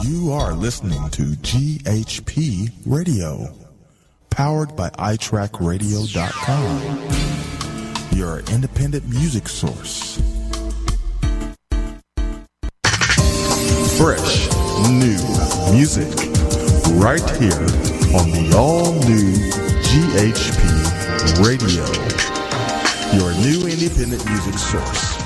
You are listening to GHP Radio, powered by iTrackRadio.com, your independent music source. Fresh, new music, right here on the all-new GHP Radio, your new independent music source.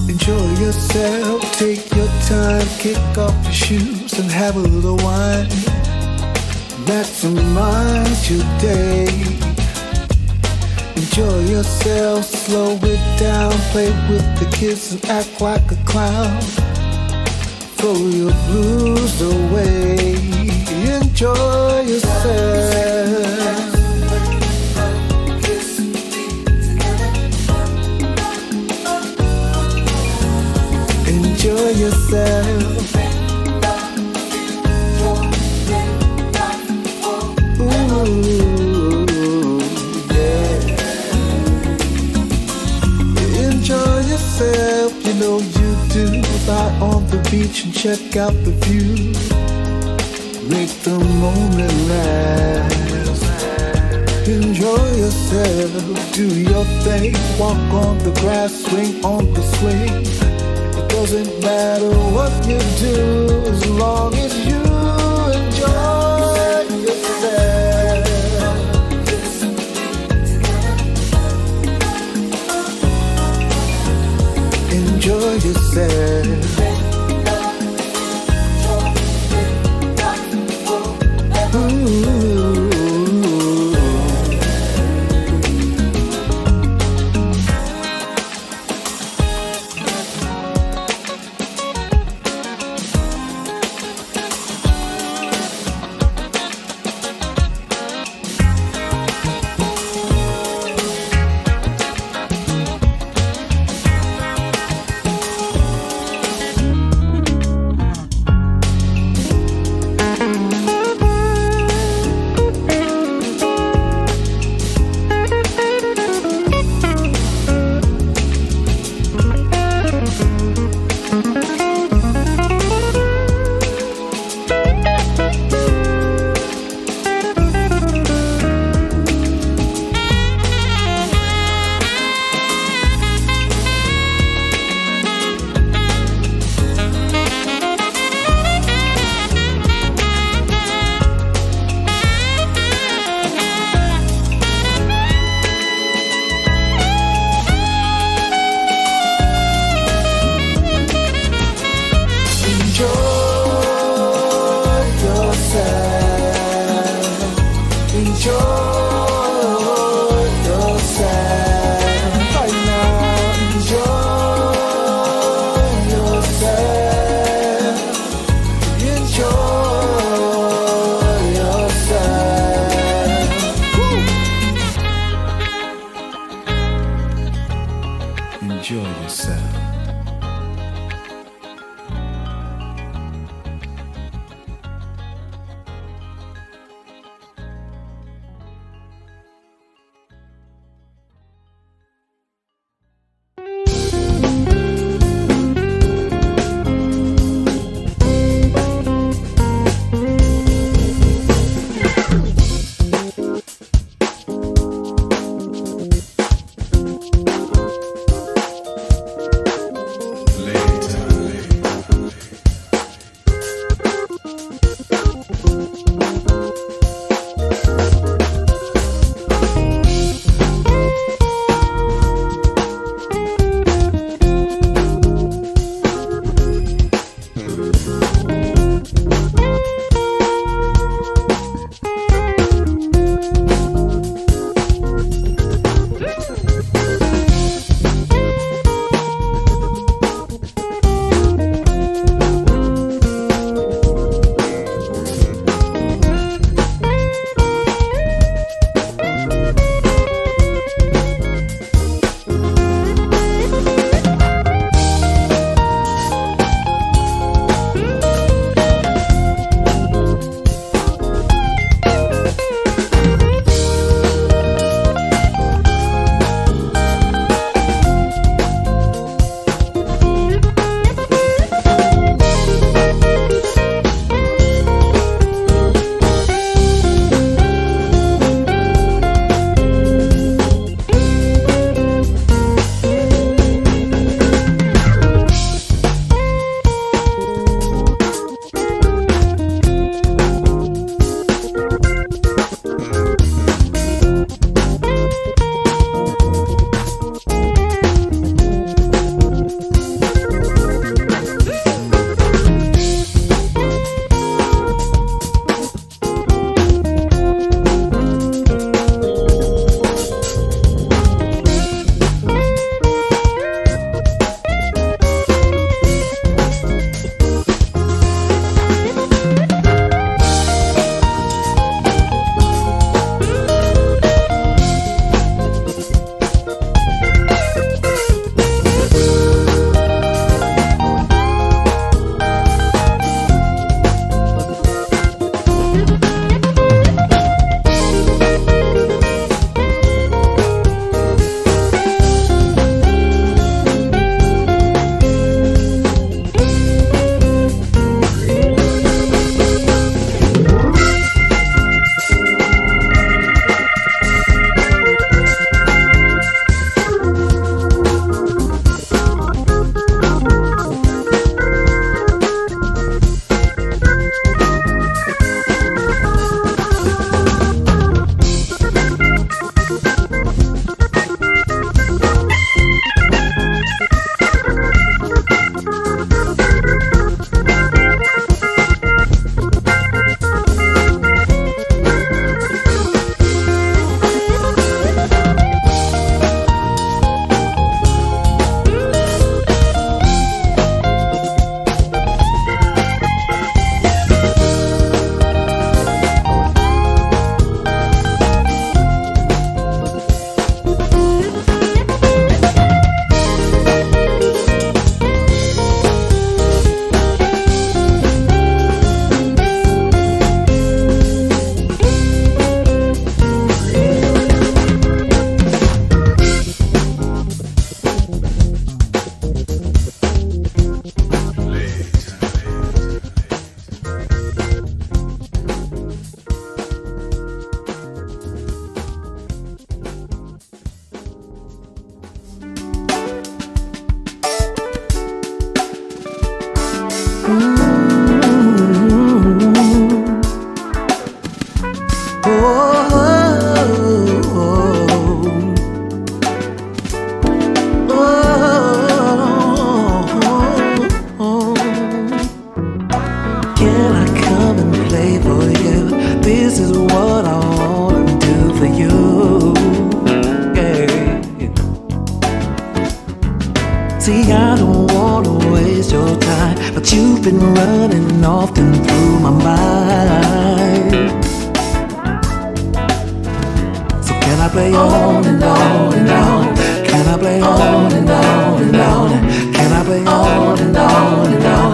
Enjoy yourself, take your time, kick off your shoes and have a little wine. Maximize your day. Enjoy yourself, slow it down, play with the kids and act like a clown. Throw your blues away, enjoy yourself. Enjoy yourself. Ooh, yeah. Enjoy yourself, you know you do. Lie on the beach and check out the view. Make the moment last. Enjoy yourself, do your thing. Walk on the grass, swing on the swing. Doesn't matter what you do as long as you enjoy yourself. Enjoy yourself. Ooh. is what I wanna do for you. Yeah. See, I don't wanna waste your time, but you've been running often through my mind. So can I play on and on and on? Can I play on and on and on? Can I play on and on and on?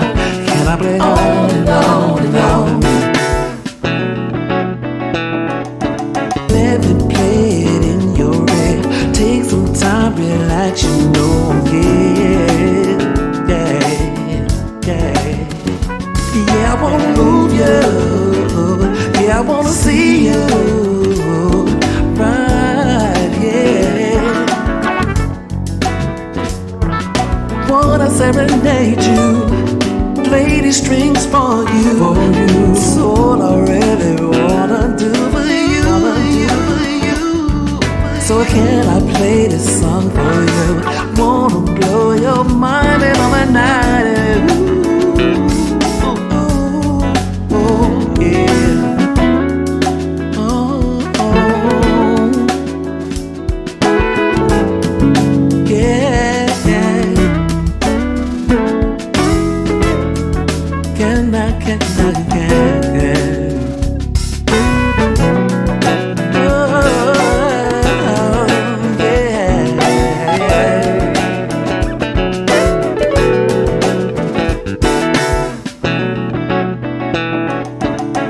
Can I play on and on and on? Let me play it in your head. Take some time, relax, you know I'm here. Yeah, yeah. Yeah, I wanna move you. Yeah, I wanna see you. Right, yeah. Wanna serenade you, play these strings for you. It's all I really wanna do for you. So can I play this song for you? Wanna blow your mind in on the night. Ooh, ooh, ooh, yeah. Oh, oh. Yeah, yeah. Can I?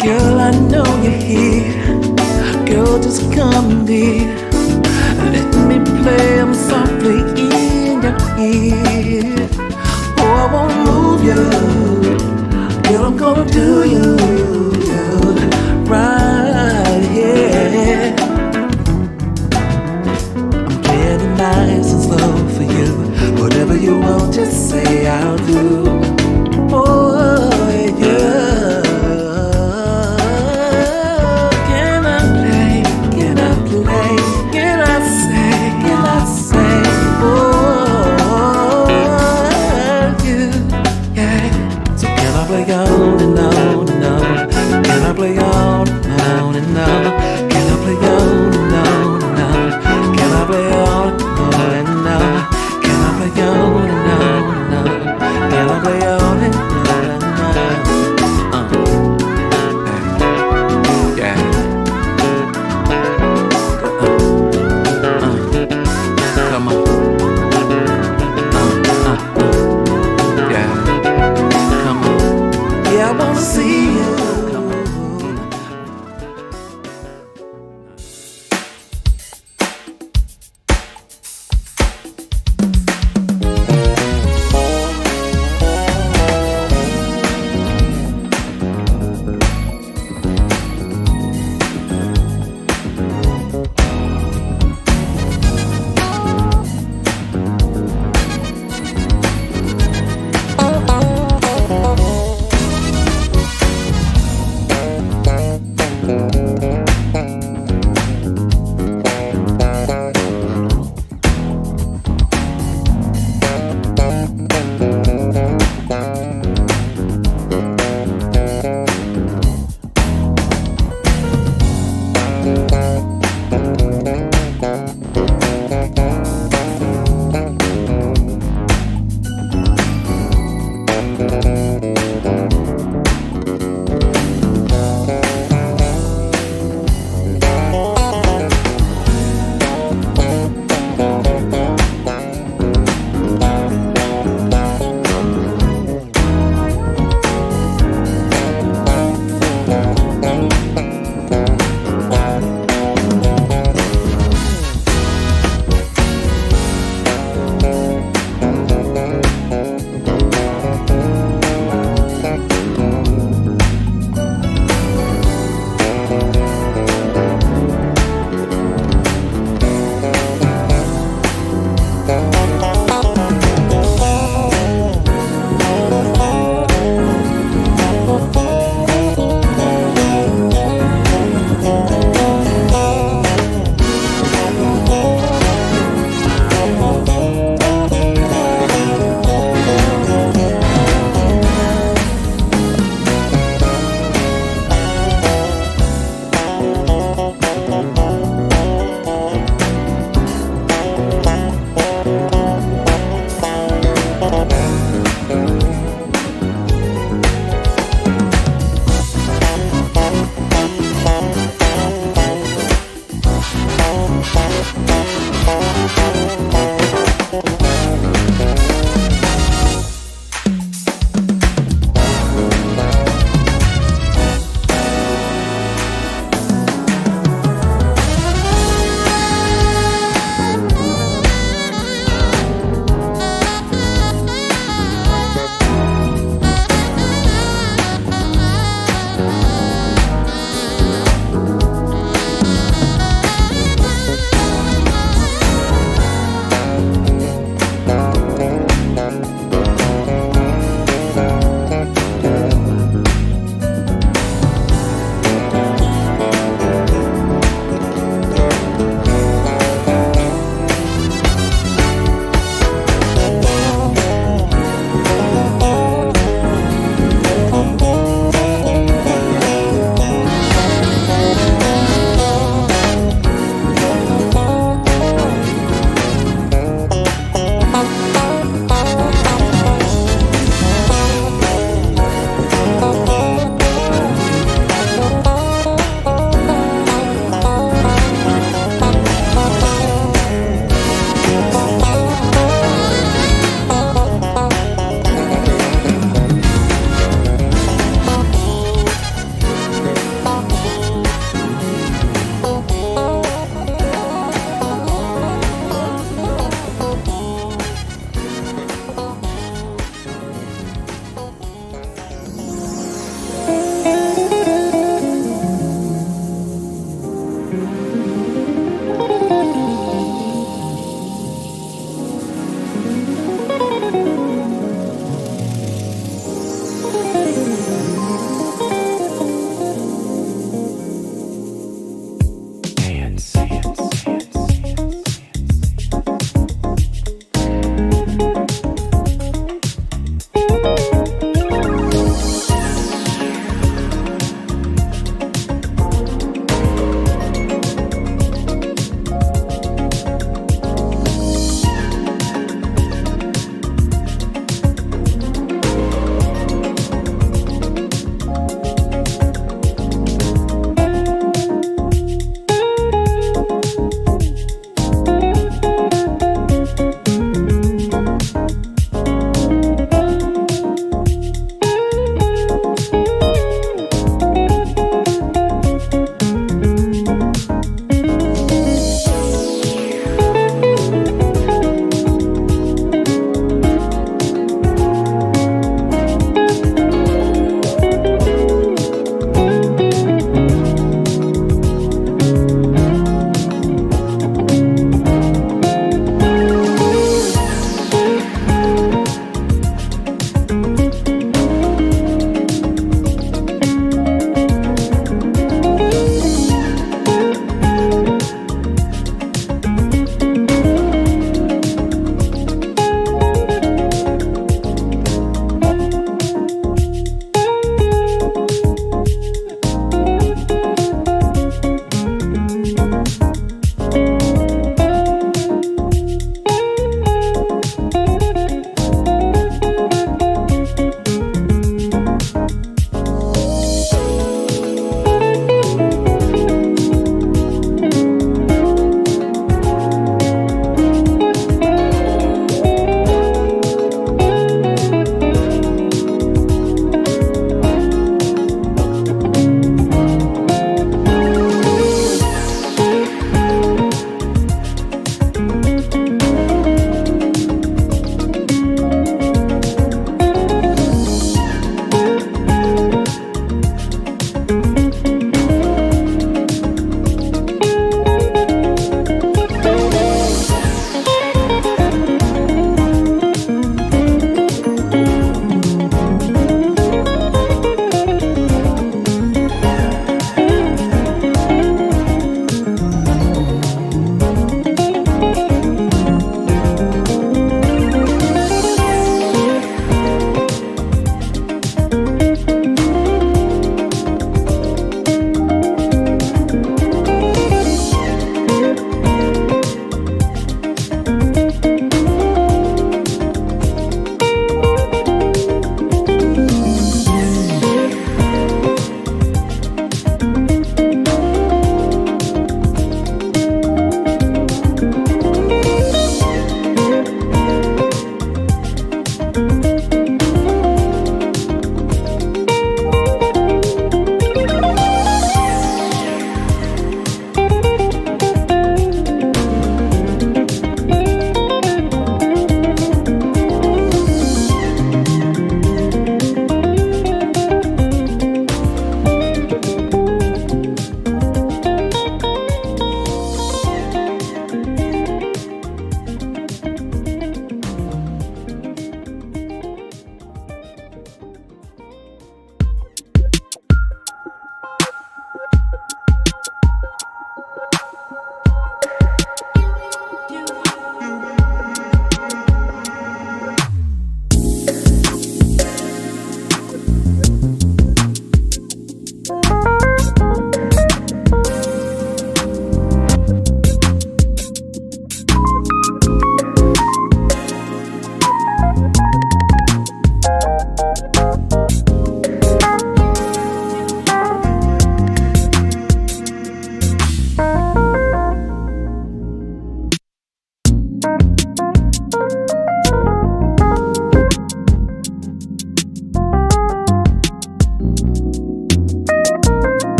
Girl, I know you're here. Girl, just come dear. Let me play them softly in your ear. Oh, I won't move you. Girl, I'm gonna do you right here. I'm playing it nice and slow for you. Whatever you want, just say I'll do. Oh, yeah. Play on and on and on. Can I play on and on and on? Can I play on and on and on? Can I play on and on and on? Can I play on and on and on? Can I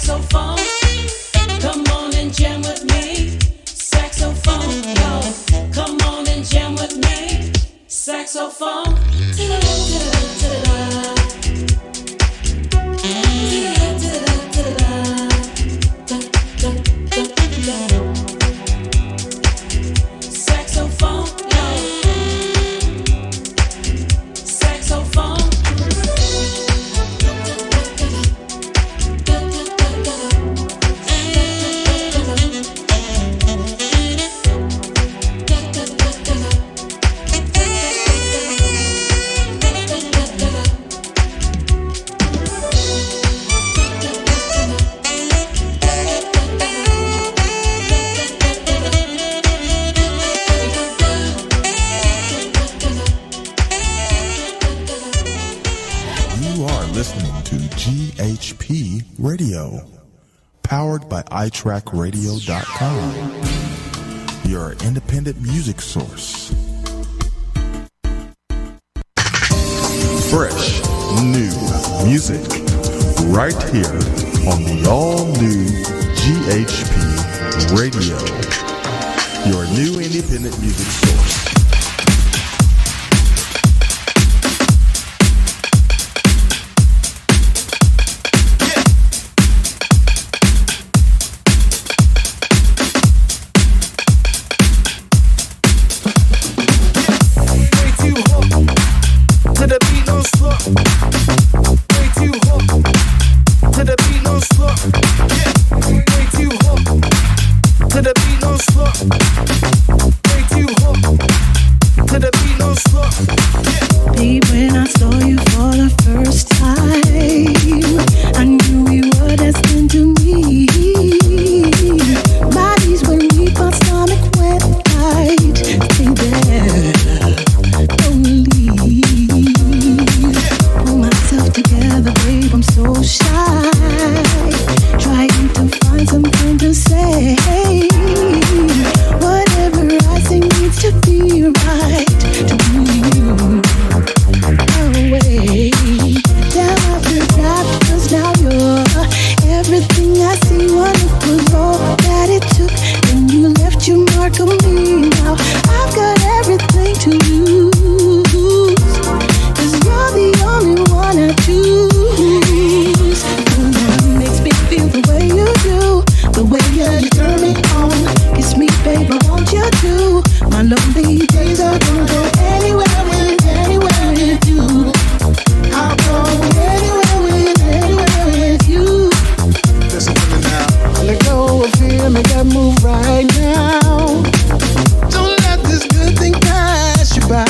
saxophone. Come on and jam with me. Saxophone, yo. Come on and jam with me. Saxophone. Saxophone, yo. Saxophone. You are listening to GHP Radio, powered by iTrackRadio.com, your independent music source. Fresh, new music, right here on the all-new GHP Radio, your new independent music source. Babe, when I saw you for the first time, I knew you were destined to meet. Bodies were weak, my stomach went tight. Stay there, don't leave. Pull myself together, babe, I'm so shy. Trying to find something to say. Whatever I say needs to be right to you. Away. Down after that, 'cause now you're everything I see. Wonderful all that it took, and you left your mark on me. Now I've got everything to lose, 'cause you're the only one I choose. It makes me feel the way you do, the way you turn me on. Kiss me, babe, I want you to. My lonely days are gonna go anywhere with you. I'll go anywhere with you. Listen to me now. Let go of fear, make that move right now. Don't let this good thing pass you by.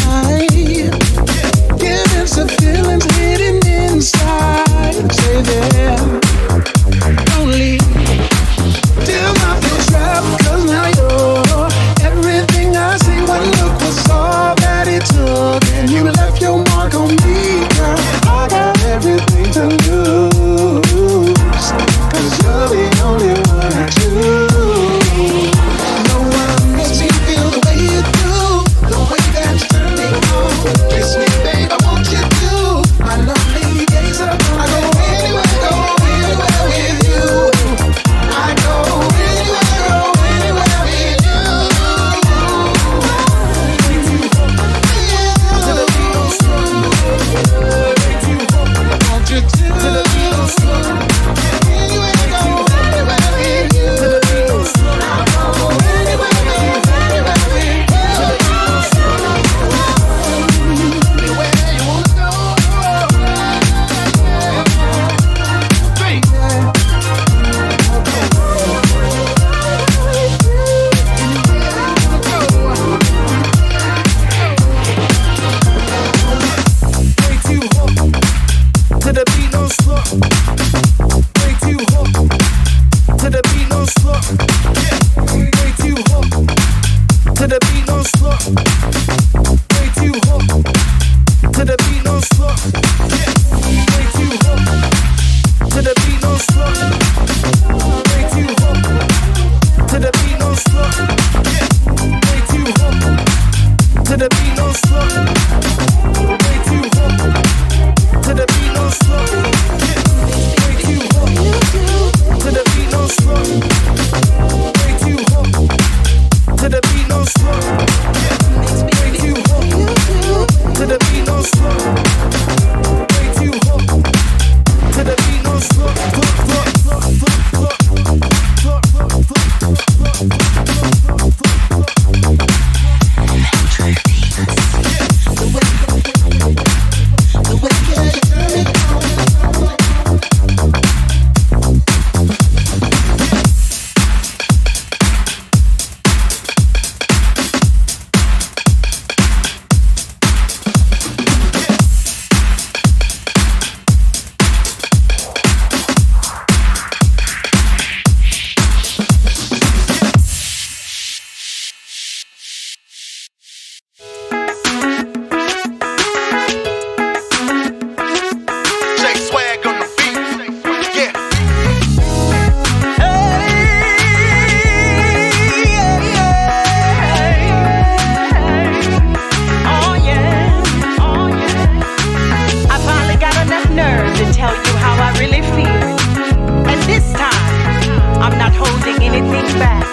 back.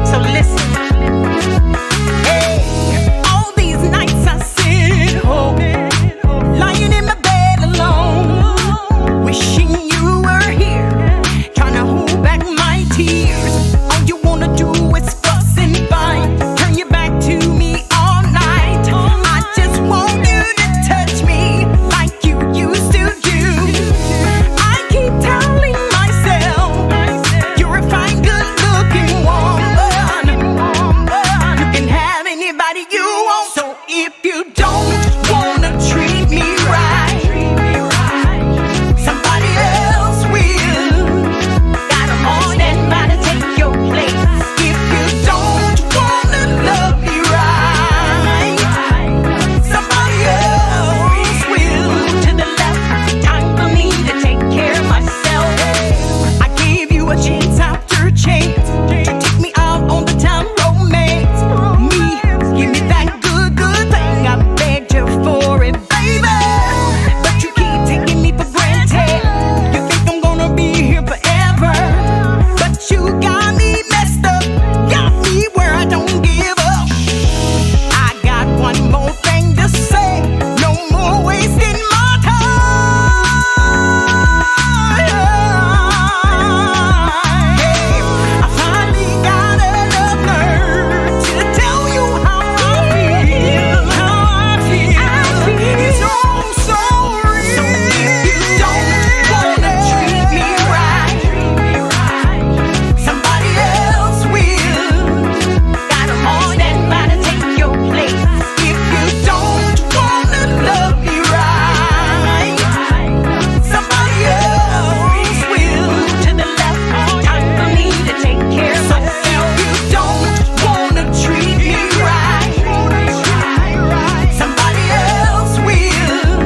So listen. Hey, all these nights I sit home, lying in my bed alone, wishing you were here, trying to hold back my tears. All you wanna do is fuss and fight, turn your back to me all night. I just want you to touch me like you used to do. I keep telling myself you're a fine, good-looking woman. You can have anybody you want. So if you don't wanna treat me right, somebody else will. Got 'em on standby to take your place. If you don't wanna love me right, somebody else will. To the left, time for me to take care of myself. I gave you a chance after chance to take me out on the town romance. Me, give me that good, good thing. I begged you for it, baby, but you keep taking me for granted. You think I'm gonna be here forever, but you got me messed up, got me where I don't give up. I got one more thing to say, no more wasting my time. I finally got enough nerve to tell you how I feel. It's all so real. So if you don't wanna treat me right, somebody else will. Got 'em on standby to take your place. If you don't wanna love me right, somebody else will. To the left, time for me to take care of myself. If you don't wanna treat me right, somebody else will.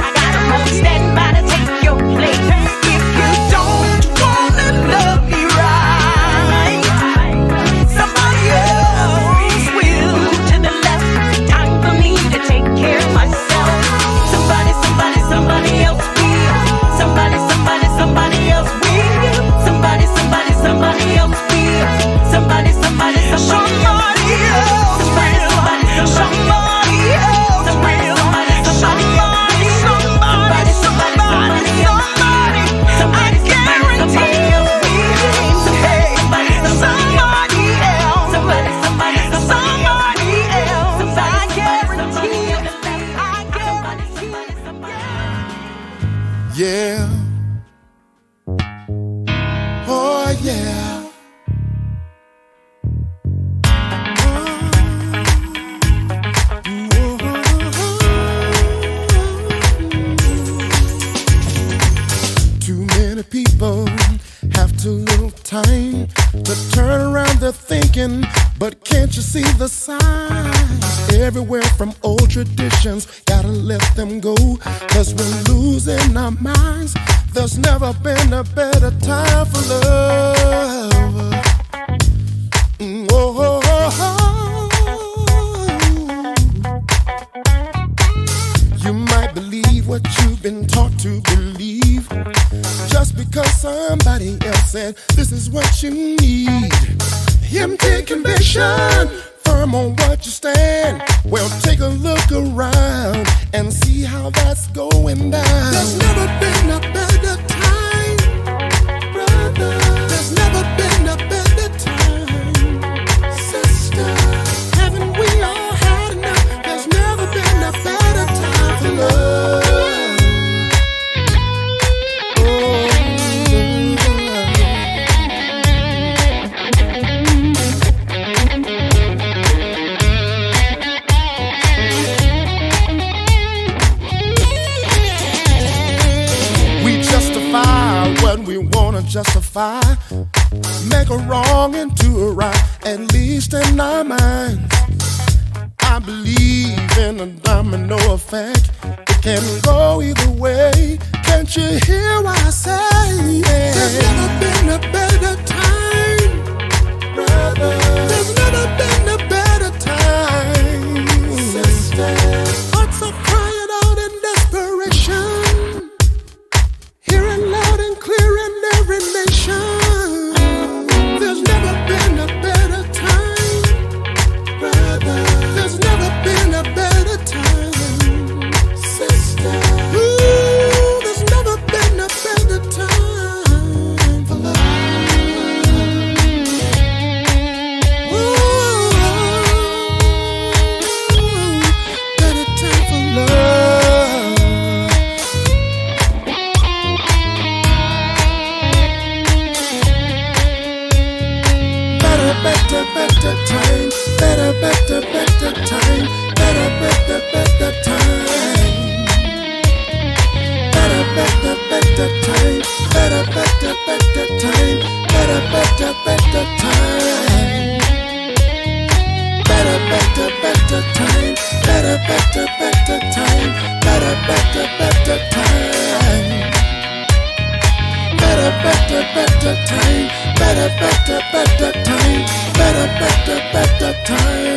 I got 'em on standby to take your place. If you don't wanna love me right, somebody else will. To the left, time for me to take care of myself. Somebody, somebody, somebody else will. Somebody, somebody, somebody else will. Somebody, somebody, somebody else will. Somebody, somebody, somebody else will. Somebody, somebody, somebody else will. Somebody, somebody else will. Somebody, somebody, somebody else will. Somebody, somebody, somebody else will. Hey, somebody, somebody else. Somebody, somebody, somebody else. I guarantee it. I guarantee it. Yeah. Oh, yeah. Too many people have too little time to turn around their thinking, but can't you see the signs? Everywhere from old traditions, gotta let them go, 'cause we're losing our minds. There's never been a better time for love. Oh, oh, oh, oh. You might believe what you've been taught to believe, just because somebody else said this is what you need. Empty conviction, firm on what you stand. Well, take a look around and see how that's going down. There's never been a better time, brother. There's never been a better time, sister. Haven't we all had enough? There's never been a better time for love. What we wanna justify, make a wrong into a right, at least in our minds. I believe in a domino effect, it can go either way. Can't you hear what I say? There's never been a better time, brother. There's never been a better time, sister. Hearts are crying out in desperation, hearing loud and clear in every nation. There's never time, better, better, better time, better, better, better time. Better, better, better time, better, better, better time, better, better, better time. Better, better, better time, better, better, better time, better, better, better time. Better, better, better time, better, better, better time, better, better, better time.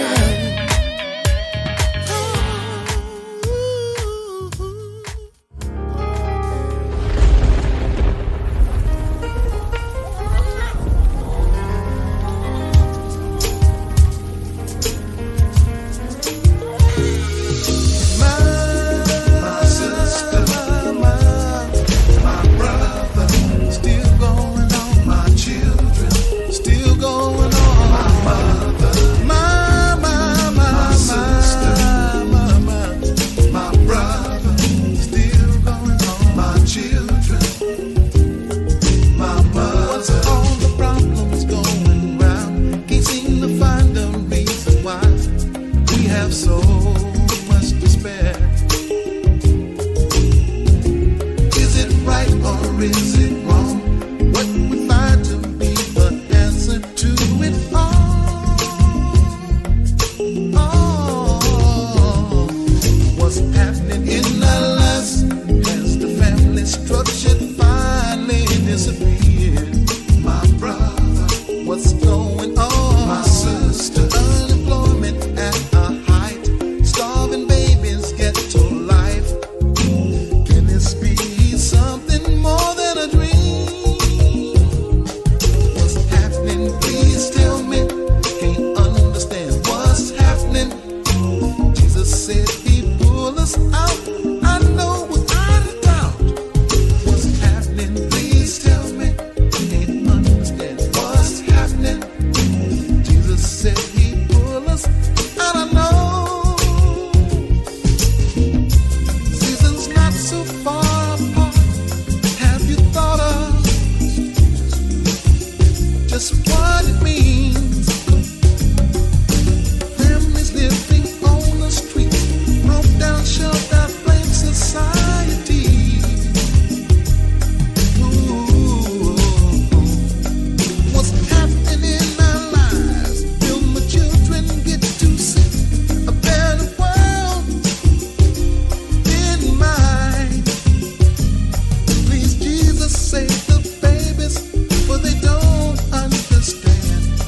Save the babies, for they don't understand.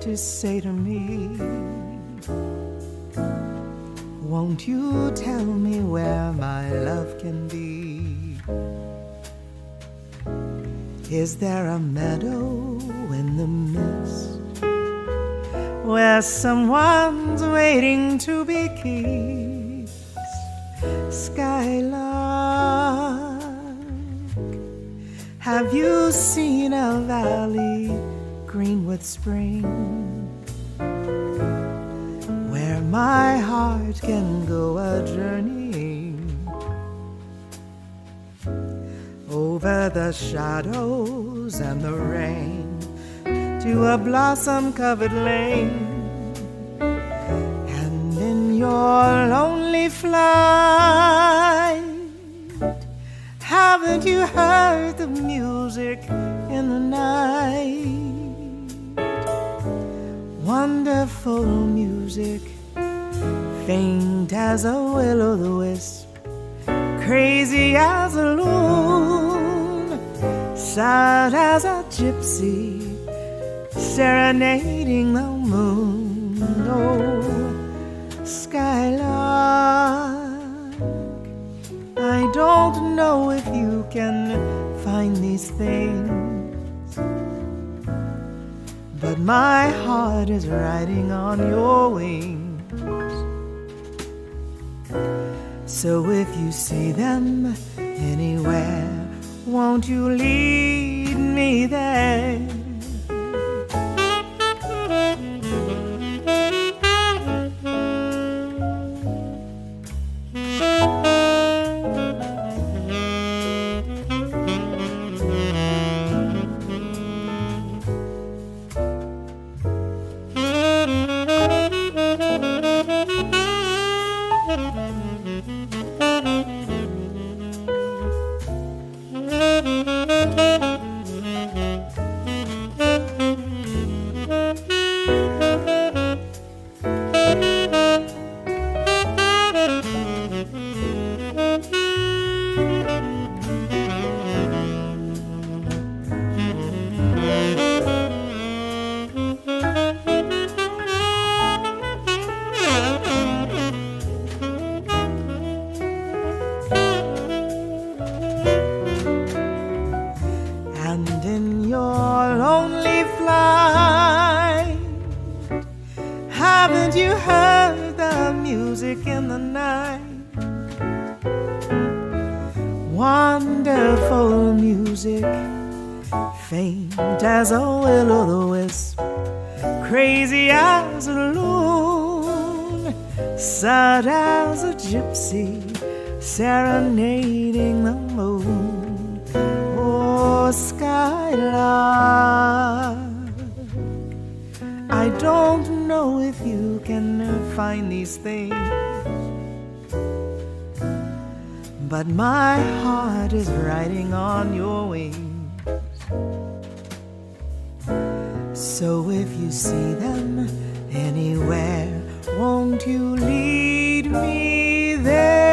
to say to me, won't you tell me where my love can be? Is there a meadow in the mist where someone's waiting to be kissed? Skylark, have you seen a valley green with spring, where my heart can go a journeying over the shadows and the rain to a blossom-covered lane? And in your lonely flight, haven't you heard the music in the night? Wonderful music, faint as a will-o'-the-wisp, crazy as a loon, sad as a gypsy, serenading the moon. Oh, Skylark, I don't know if you can find these things, but my heart is riding on your wings. So if you see them anywhere, won't you lead me there? Wonderful music, faint as a will-o'-the-wisp, crazy as a loon, sad as a gypsy, serenading the moon. Oh, Skylark, I don't know if you can find these things, but my heart is riding on your wings. So if you see them anywhere, won't you lead me there?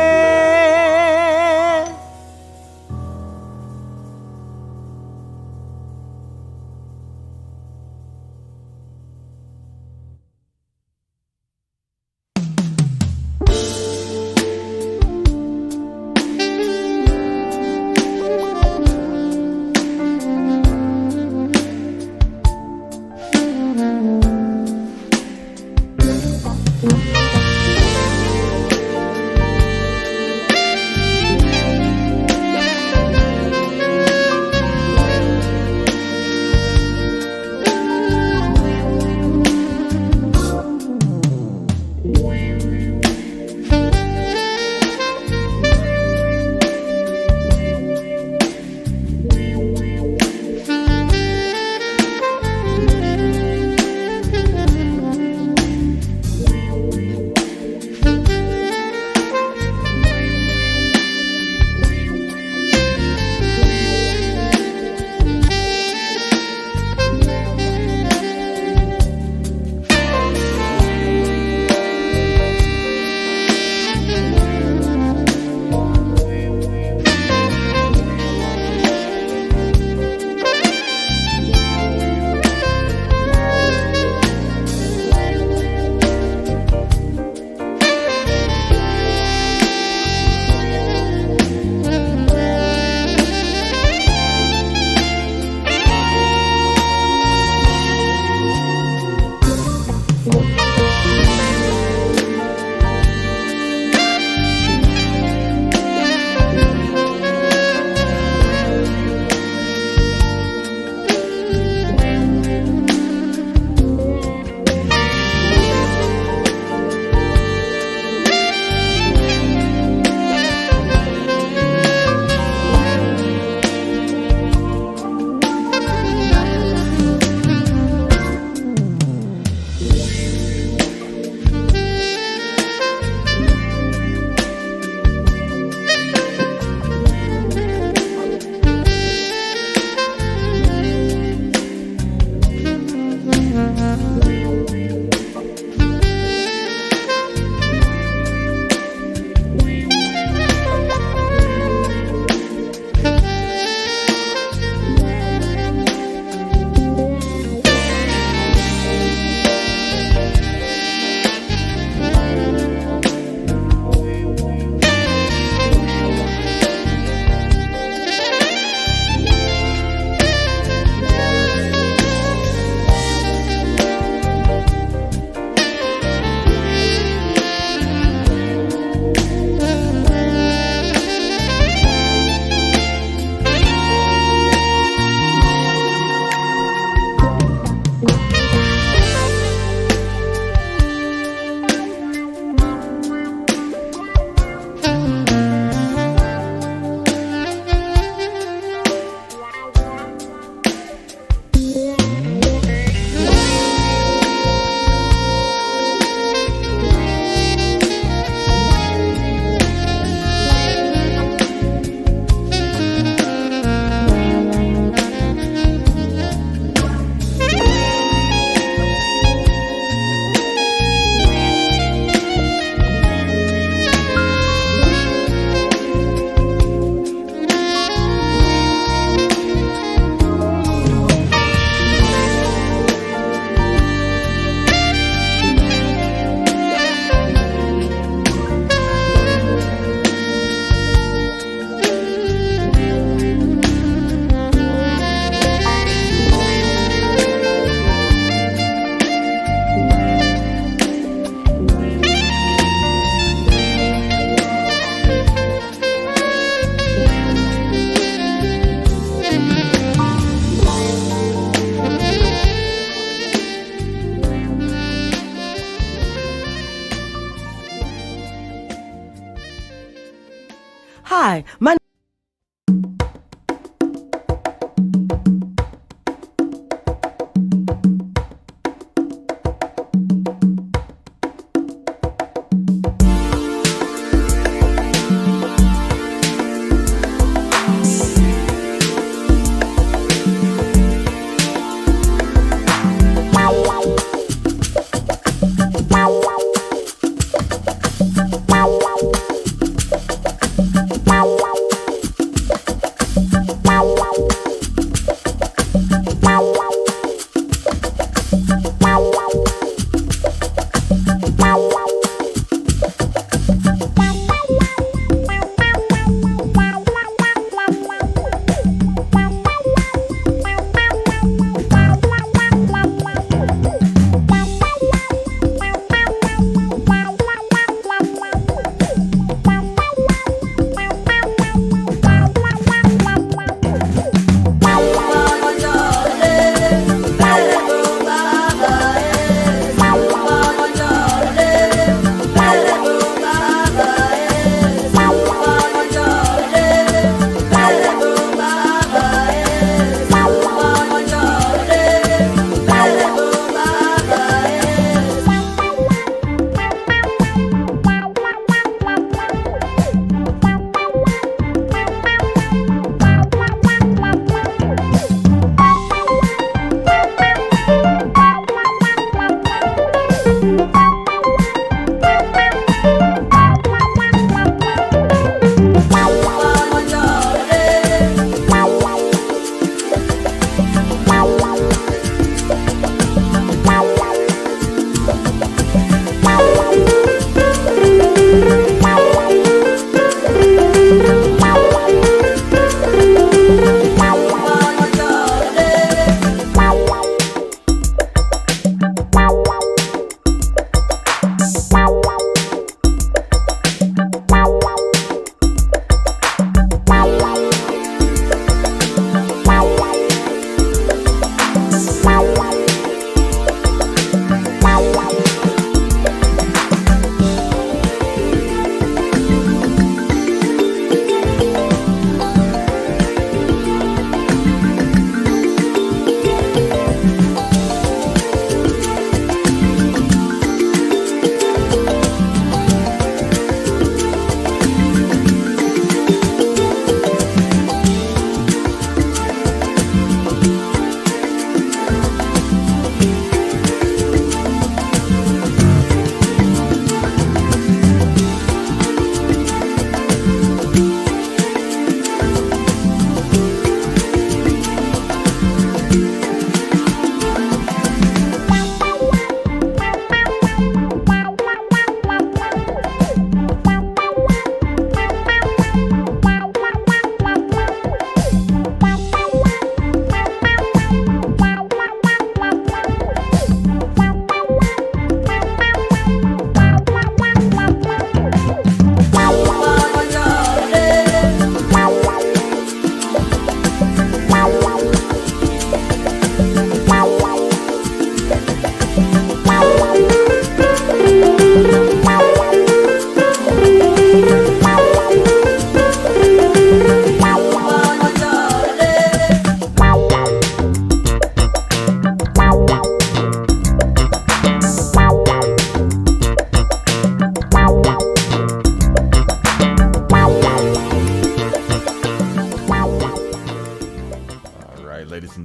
Hi, my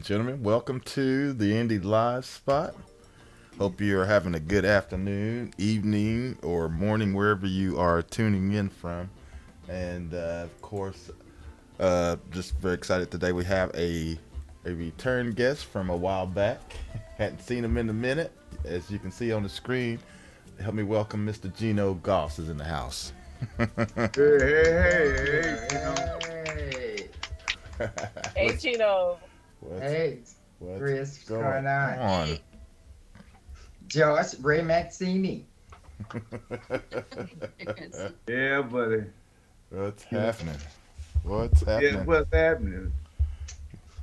Gentlemen, welcome to the Indie Live Spot. Hope you're having a good afternoon, evening, or morning wherever you are tuning in from. And of course, just very excited today. We have a return guest from a while back. Hadn't seen him in a minute. As you can see on the screen, help me welcome Mr. Gino. Goss is in the house. Hey, Gino. What's Chris, what's going on? Josh, Ray Maxini. Yeah, buddy. What's happening? What's happening? Yeah, what's happening?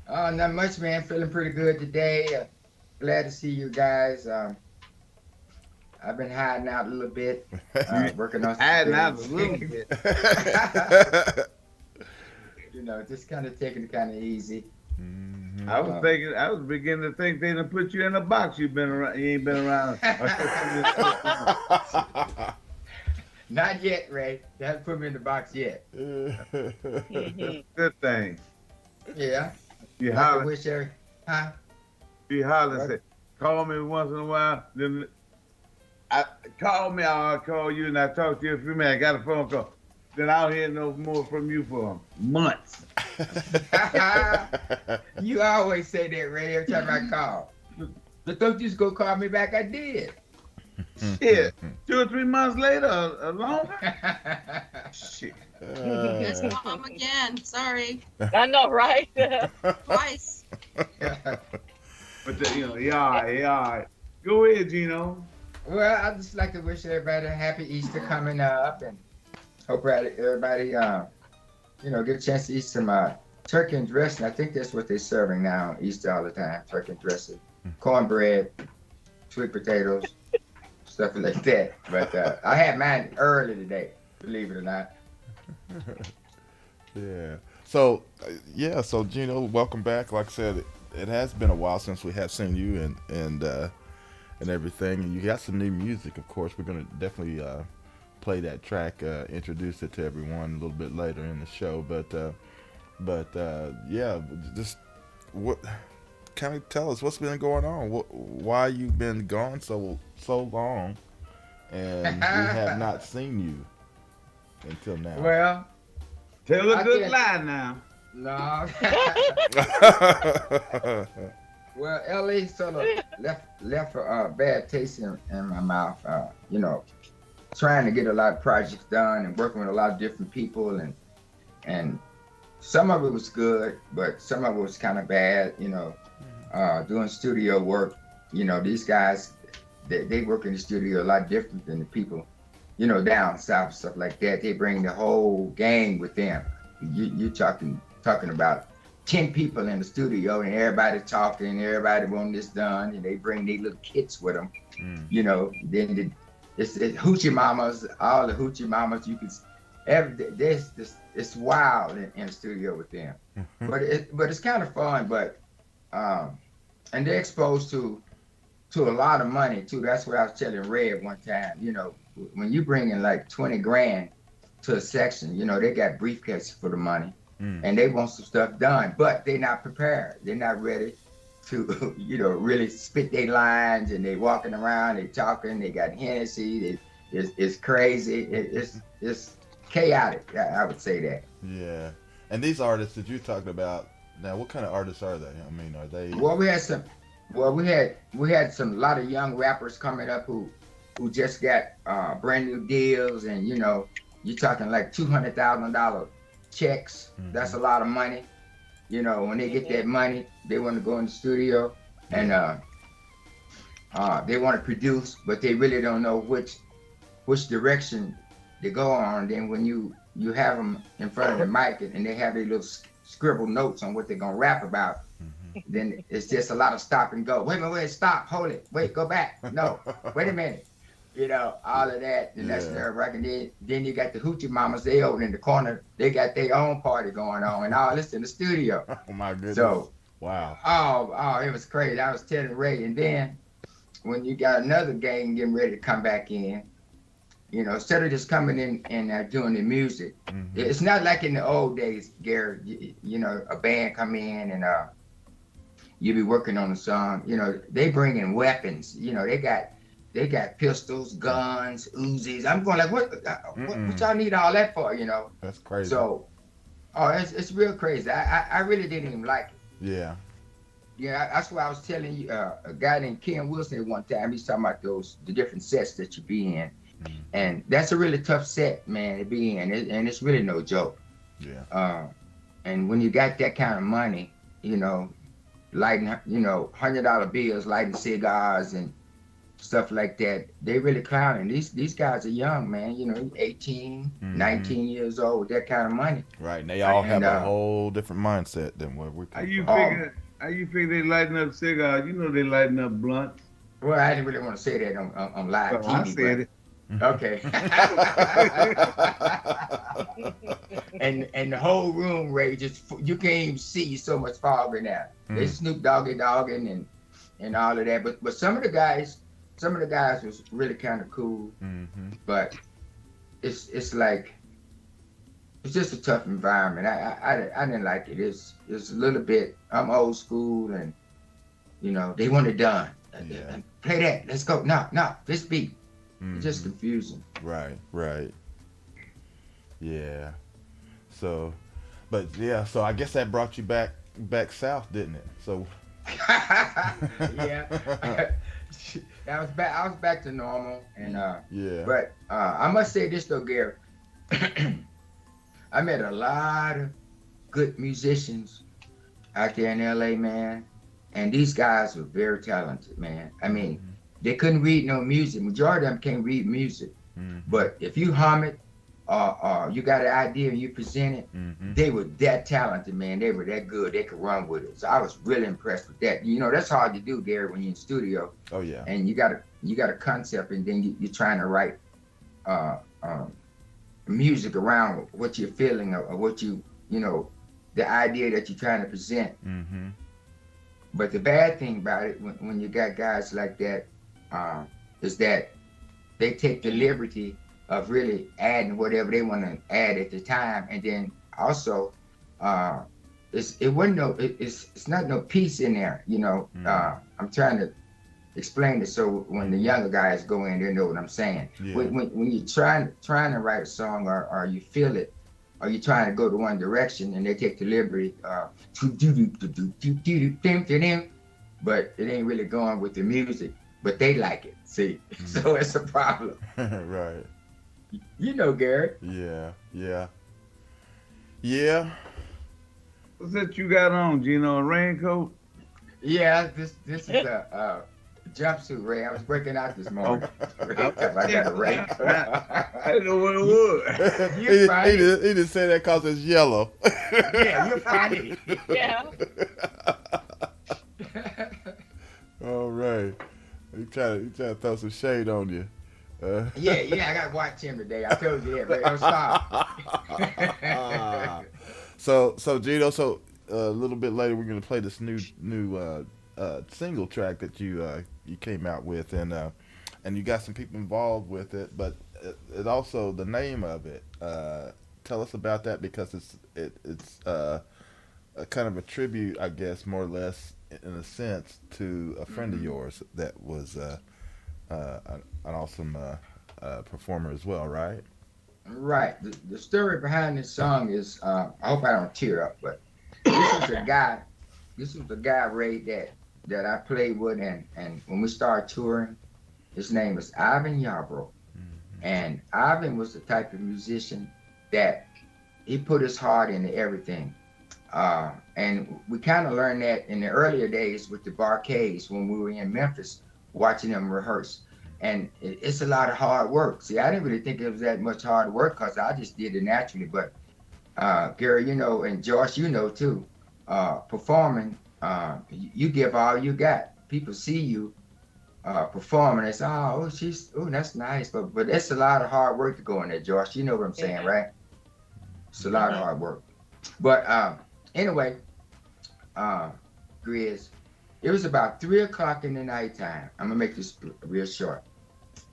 Oh, not much, man. Feeling pretty good today. Glad to see you guys. I've been hiding out a little bit, working on some hiding out a things. little bit. just kind of taking it kind of easy. I was thinking, I was beginning to think they done put you in a box. You ain't been around. Not yet, Ray. They haven't put me in the box yet. Good thing. Yeah. You Like I holler, wish every, huh? you holler, say, call me once in a while. Then call me, I'll call you, and I talk to you a few minutes. I got a phone call. Then I'll hear no more from you for months. You always say that, Ray, every time I call. But don't you just go call me back? I did. Shit, 2 or 3 months later, or longer. Shit. Yes, mom again. Sorry. I know, right? Twice. But yeah. Go ahead, Gino. Well, I just like to wish everybody a happy Easter coming up, and hope everybody, get a chance to eat some turkey and dressing. I think that's what they're serving now Easter all the time: turkey and dressing, cornbread, sweet potatoes, stuff like that. But I had mine early today, believe it or not. Yeah. So, So Gino, welcome back. Like I said, it has been a while since we have seen you and everything. And you got some new music, of course. We're gonna definitely play that track, introduce it to everyone a little bit later in the show. But just what kind of tell us what's been going on? Why you've been gone so long, and we have not seen you until now. Well, Tell a I good can't- lie now. no. Well, LA sort of left a bad taste in my mouth. Trying to get a lot of projects done and working with a lot of different people, and some of it was good, but some of it was kind of bad. Doing studio work. These guys, they work in the studio a lot different than the people, down south, stuff like that. They bring the whole gang with them. You're talking about 10 people in the studio, and everybody talking, everybody wanting this done, and they bring their little kits with them. Then it's hoochie mamas, all the hoochie mamas. You can, it's wild in the studio with them. But it's kind of fun. But and they're exposed to a lot of money too. That's what I was telling Red one time. When you bring in like 20 grand to a section, they got briefcases for the money, and they want some stuff done, but they're not prepared. They're not ready to, really spit their lines, and they walking around, they talking, they got Hennessy. It's crazy. It's chaotic. I would say that. Yeah. And these artists that you're talking about now, what kind of artists are they? I mean, are they? Well, we had some. Well, we had some lot of young rappers coming up who just got brand new deals, and you're talking like $200,000 checks. That's a lot of money. When they get that money, they want to go in the studio and they want to produce, but they really don't know which direction to go on. Then when you have them in front of the mic and they have their little scribble notes on what they're gonna rap about, then it's just a lot of stop and go. Wait a minute, wait, stop, hold it, wait, go back. No, wait a minute. All of that, and that's nerve wracking. Then you got the hoochie mamas, they over in the corner, they got their own party going on, and all this in the studio. Oh my goodness. So, wow. Oh, it was crazy. I was telling Ray, and then when you got another gang getting ready to come back in, instead of just coming in and doing the music, it's not like in the old days, Gary. A band come in and you be working on a song. They bring in weapons. They got pistols, guns, Uzis. I'm going like, what y'all need all that for? That's crazy. So, it's real crazy. I really didn't even like it. Yeah. Yeah, that's why I was telling you. A guy named Ken Wilson one time, he's talking about the different sets that you be in. And that's a really tough set, man, to be in, and it's really no joke. Yeah. And when you got that kind of money, lighting, $100 bills, lighting cigars and stuff like that, they really clowning. These guys are young, man. 18, 19 years old with that kind of money. Right, and they all have a whole different mindset than what we. How you figure they lighting up cigars? They lighting up blunts. Well, I didn't really want to say that on live TV. I said it. Okay. and the whole room rages. You can't even see so much fog in there. They Snoop dogging and all of that. But some of the guys was really kind of cool. But it's like it's just a tough environment. I didn't like it. It's a little bit. I'm old school, and you know they want it done. Yeah. Play that. Let's go. No, this beat. It's just confusing. Right. Yeah. So, but yeah. So I guess that brought you back south, didn't it? So. Yeah. I was back to normal, and yeah. But I must say this though, Gary. I met a lot of good musicians out there in LA, man. And these guys were very talented, man. I mean, they couldn't read no music. Majority of them can't read music. But if you hum it, or you got an idea and you present it, they were that talented, man. They were that good. They could run with it. So I was really impressed with that. You know, that's hard to do, Gary, when you're in studio. Oh yeah. And you got a concept, and then you're trying to write music around what you're feeling or what you know, the idea that you're trying to present. But the bad thing about it, when you got guys like that, is that they take the liberty of really adding whatever they want to add at the time, and then also, it's not no peace in there, you know. I'm trying to explain it so when the younger guys go in, they know what I'm saying. Yeah. When you're trying to write a song or you feel it, or you're trying to go to one direction and they take the liberty, but it ain't really going with the music, but they like it, see? So it's a problem. Right. You know, Gary. Yeah. What's that you got on, Gino? A raincoat? Yeah, this is a jumpsuit, Ray. I was breaking out this morning. I got a raincoat. I didn't know what it was. He just said that because it's yellow. Yeah, you're funny. Yeah. All right. He trying to throw some shade on you. Yeah, I got to watch him today. I told you that, Ray. Don't stop. So Gino, a little bit later we're gonna play this new single track that you came out with, and you got some people involved with it, but it also the name of it. Tell us about that, because it's a kind of a tribute, I guess, more or less in a sense, to a friend of yours that was an awesome performer as well, right? Right. The story behind this song is, I hope I don't tear up, but this was a guy, Ray, that I played with, and when we started touring, his name was Ivan Yarbrough. And Ivan was the type of musician that he put his heart into everything. And we kind of learned that in the earlier days with the Barcades when we were in Memphis, watching them rehearse. And it's a lot of hard work. See, I didn't really think it was that much hard work because I just did it naturally. But Gary, you know, and Josh, you know too, performing, you give all you got. People see you performing, they say, oh, that's nice. But it's a lot of hard work to go in there, Josh. You know what I'm saying, right? It's a lot of hard work. But anyway, Grizz, it was about 3 o'clock in the nighttime. I'm gonna make this real short.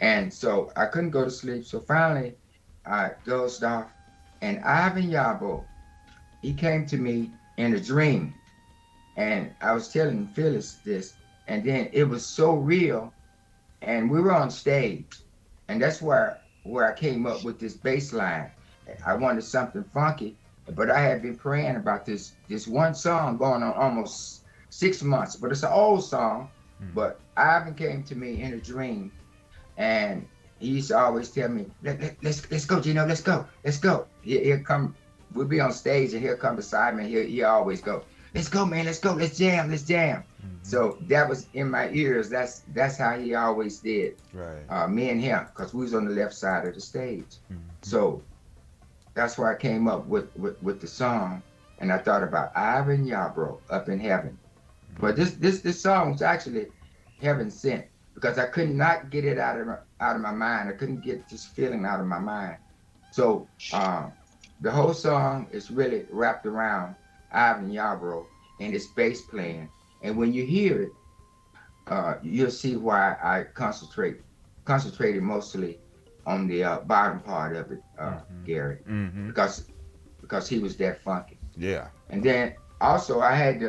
And so I couldn't go to sleep. So finally I dozed off, and Ivan Yarbrough, he came to me in a dream. And I was telling Phyllis this, and then it was so real. And we were on stage, and that's where I came up with this bass line. I wanted something funky, but I had been praying about this one song going on almost 6 months, but it's an old song. But Ivan came to me in a dream, and he used to always tell me, let's go, Gino, let's go. He'll come, we'll be on stage, and he'll come beside me, and he'll always go, let's go, man, let's go, let's jam. So that was in my ears. That's how he always did. Right. Me and him, because we was on the left side of the stage. So that's where I came up with the song, and I thought about Ivan Yarbrough, Up in Heaven. But this song was actually heaven sent. because I could not get it out of my mind. I couldn't get this feeling out of my mind. So the whole song is really wrapped around Ivan Yarbrough and his bass playing. And when you hear it, you'll see why I concentrated mostly on the bottom part of it, Gary, because he was that funky. Yeah. And then also I had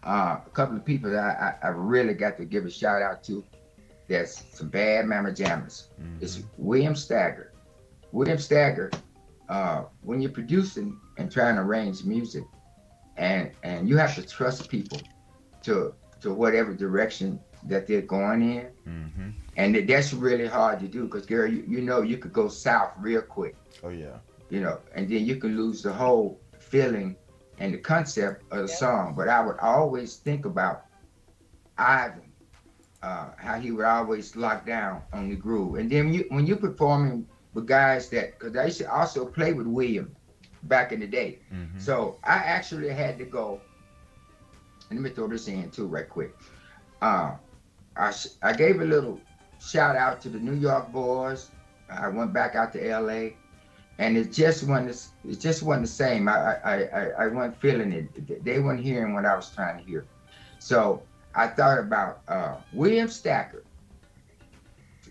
a couple of people that I really got to give a shout out to. That's some bad mamma jammers. It's William Stagger. William Stagger, when you're producing and trying to arrange music, and you have to trust people to whatever direction that they're going in, and that's really hard to do because, Gary, you know you could go south real quick. Oh yeah. You know, and then you can lose the whole feeling and the concept of the song. But I would always think about Ivan, how he would always lock down on the groove. And then when you performing with guys because I used to also play with William back in the day. So I actually had to go, and let me throw this in too right quick. I gave a little shout out to the New York boys. I went back out to LA, and it just wasn't the same. I wasn't feeling it. They weren't hearing what I was trying to hear. So I thought about William Stacker.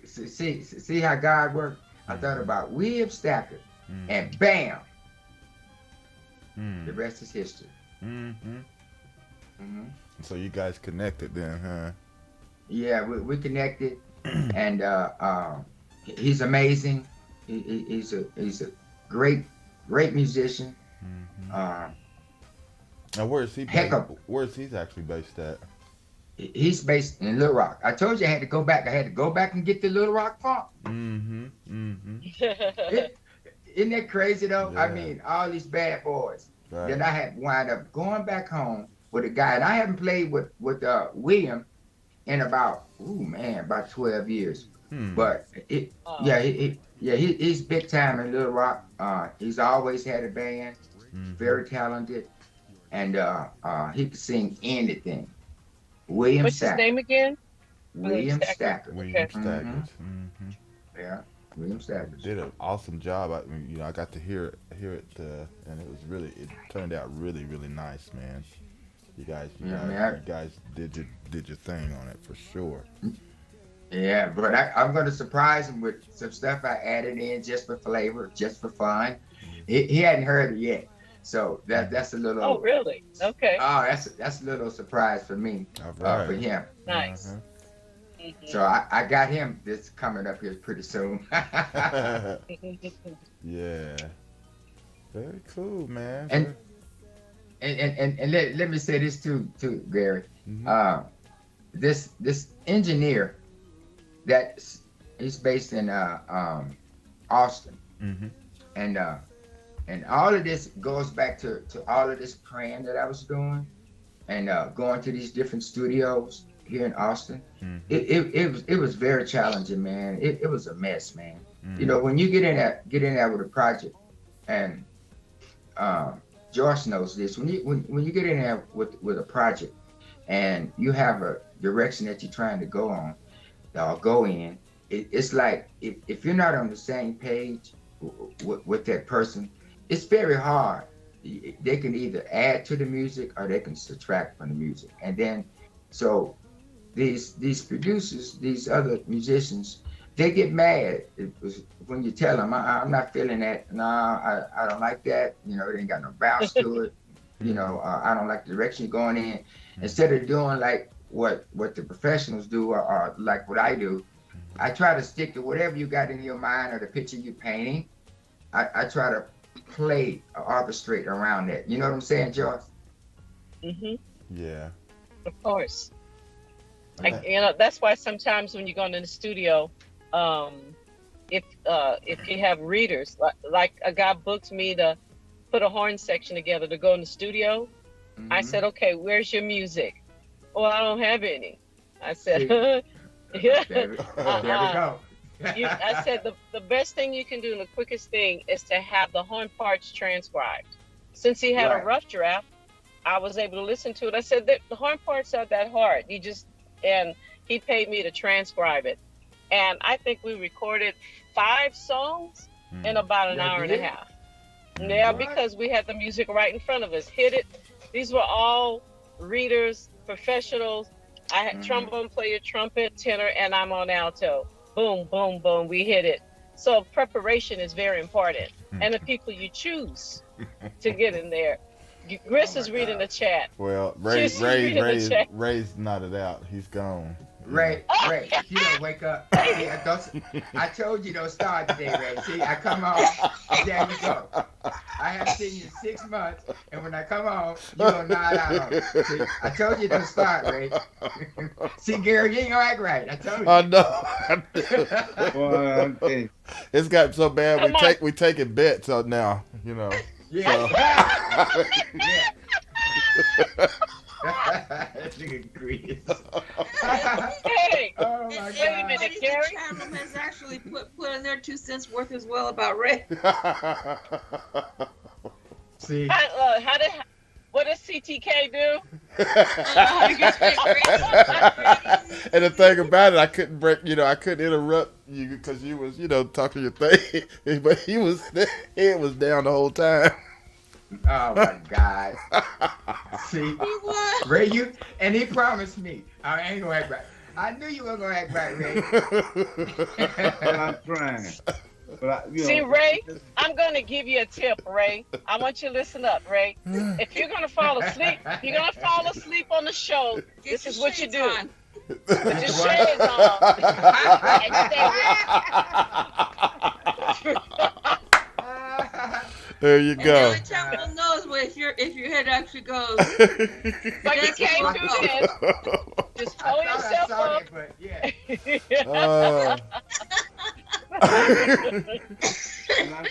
See how God worked? I thought about William Stacker, and bam, the rest is history. So you guys connected then, huh? Yeah, we connected, and he's amazing. He's a great musician. Now where's he based? Where's he actually based at? He's based in Little Rock. I told you I had to go back. I had to go back and get the Little Rock funk. Isn't that crazy though? Yeah. I mean, all these bad boys. Right. Then I had wind up going back home with a guy, and I haven't played with William in about 12 years. But he's big time in Little Rock. He's always had a band, very talented, and he could sing anything. William What's Stacker. his name again? William Stacker. William Stacker. Yeah, William Stacker Did an awesome job. I got to hear it, and it turned out really, really nice, man. You guys did your thing on it for sure. Yeah, but I'm going to surprise him with some stuff I added in just for flavor, just for fun. He hadn't heard it yet, so that's a little. Oh, really? Okay. Oh, that's a little surprise for me, for him. Nice. So I got him this coming up here pretty soon. Yeah. Very cool, man. And let me say this too, Gary. This engineer that he's based in Austin, and all of this goes back to all of this praying that I was doing, and going to these different studios here in Austin. It was very challenging, man. It was a mess, man. You know, when you get in there with a project, and Josh knows this. When you get in there with a project, and you have a direction that you're trying to go on, or go in, it's like if you're not on the same page with that person, it's very hard. They can either add to the music or they can subtract from the music, and then so these producers, these other musicians, they get mad when you tell them, I'm not feeling that. No, I don't like that. You know, it ain't got no bounce to it. You know, I don't like the direction you're going in. Instead of doing like what the professionals do, or like what I do, I try to stick to whatever you got in your mind or the picture you're painting. I try to play or orchestrate around that. You know what I'm saying, George? Yeah. Of course. That's why sometimes when you go into the studio, if you have readers, like a guy booked me to put a horn section together to go in the studio, I said, okay, where's your music? Oh, I don't have any. I said, there we go. I said the best thing you can do and the quickest thing is to have the horn parts transcribed. Since he had a rough draft, I was able to listen to it. I said that the horn parts aren't that hard. And he paid me to transcribe it. And I think we recorded 5 songs in about an hour and a half. Yeah, because we had the music right in front of us. Hit it. These were all readers, professionals. I had trombone player, trumpet, tenor, and I'm on alto. Boom, boom, boom. We hit it. So preparation is very important, and the people you choose to get in there. Chris is reading the chat. Well, She's reading the chat. Ray's nodded out. He's gone. Ray, you don't wake up. See, I told you don't start today, Ray. See, I come on, there you go. I haven't seen you in 6 months, and when I come on, you don't nod out on me. See, I told you don't start, Ray. See, Gary, you ain't gonna act right. I told you. I know. Boy, okay. It's got so bad. We taking bets now. You know. Yeah. So. Yeah. That nigga Chris. Hey, Oh my wait a God. minute, Ladies Gary. and gentlemen has actually put in their 2 cents worth as well about Ray. See, What does CTK do? And the thing about it, I couldn't interrupt you because you was, talking your thing. But it was down the whole time. oh my God. See, What? Ray, and he promised me. I ain't gonna act right. I knew you weren't gonna act right, Ray. But I'm trying. But See, Ray, I'm going to give you a tip, Ray. I want you to listen up, Ray. If you're going to fall asleep, on the show, this is what you do. Put your shades on. And stay There you And the go. only time we'll know is if your head actually goes. But you can't do this. Just I pull thought I yourself saw up. it, but yeah. And I'm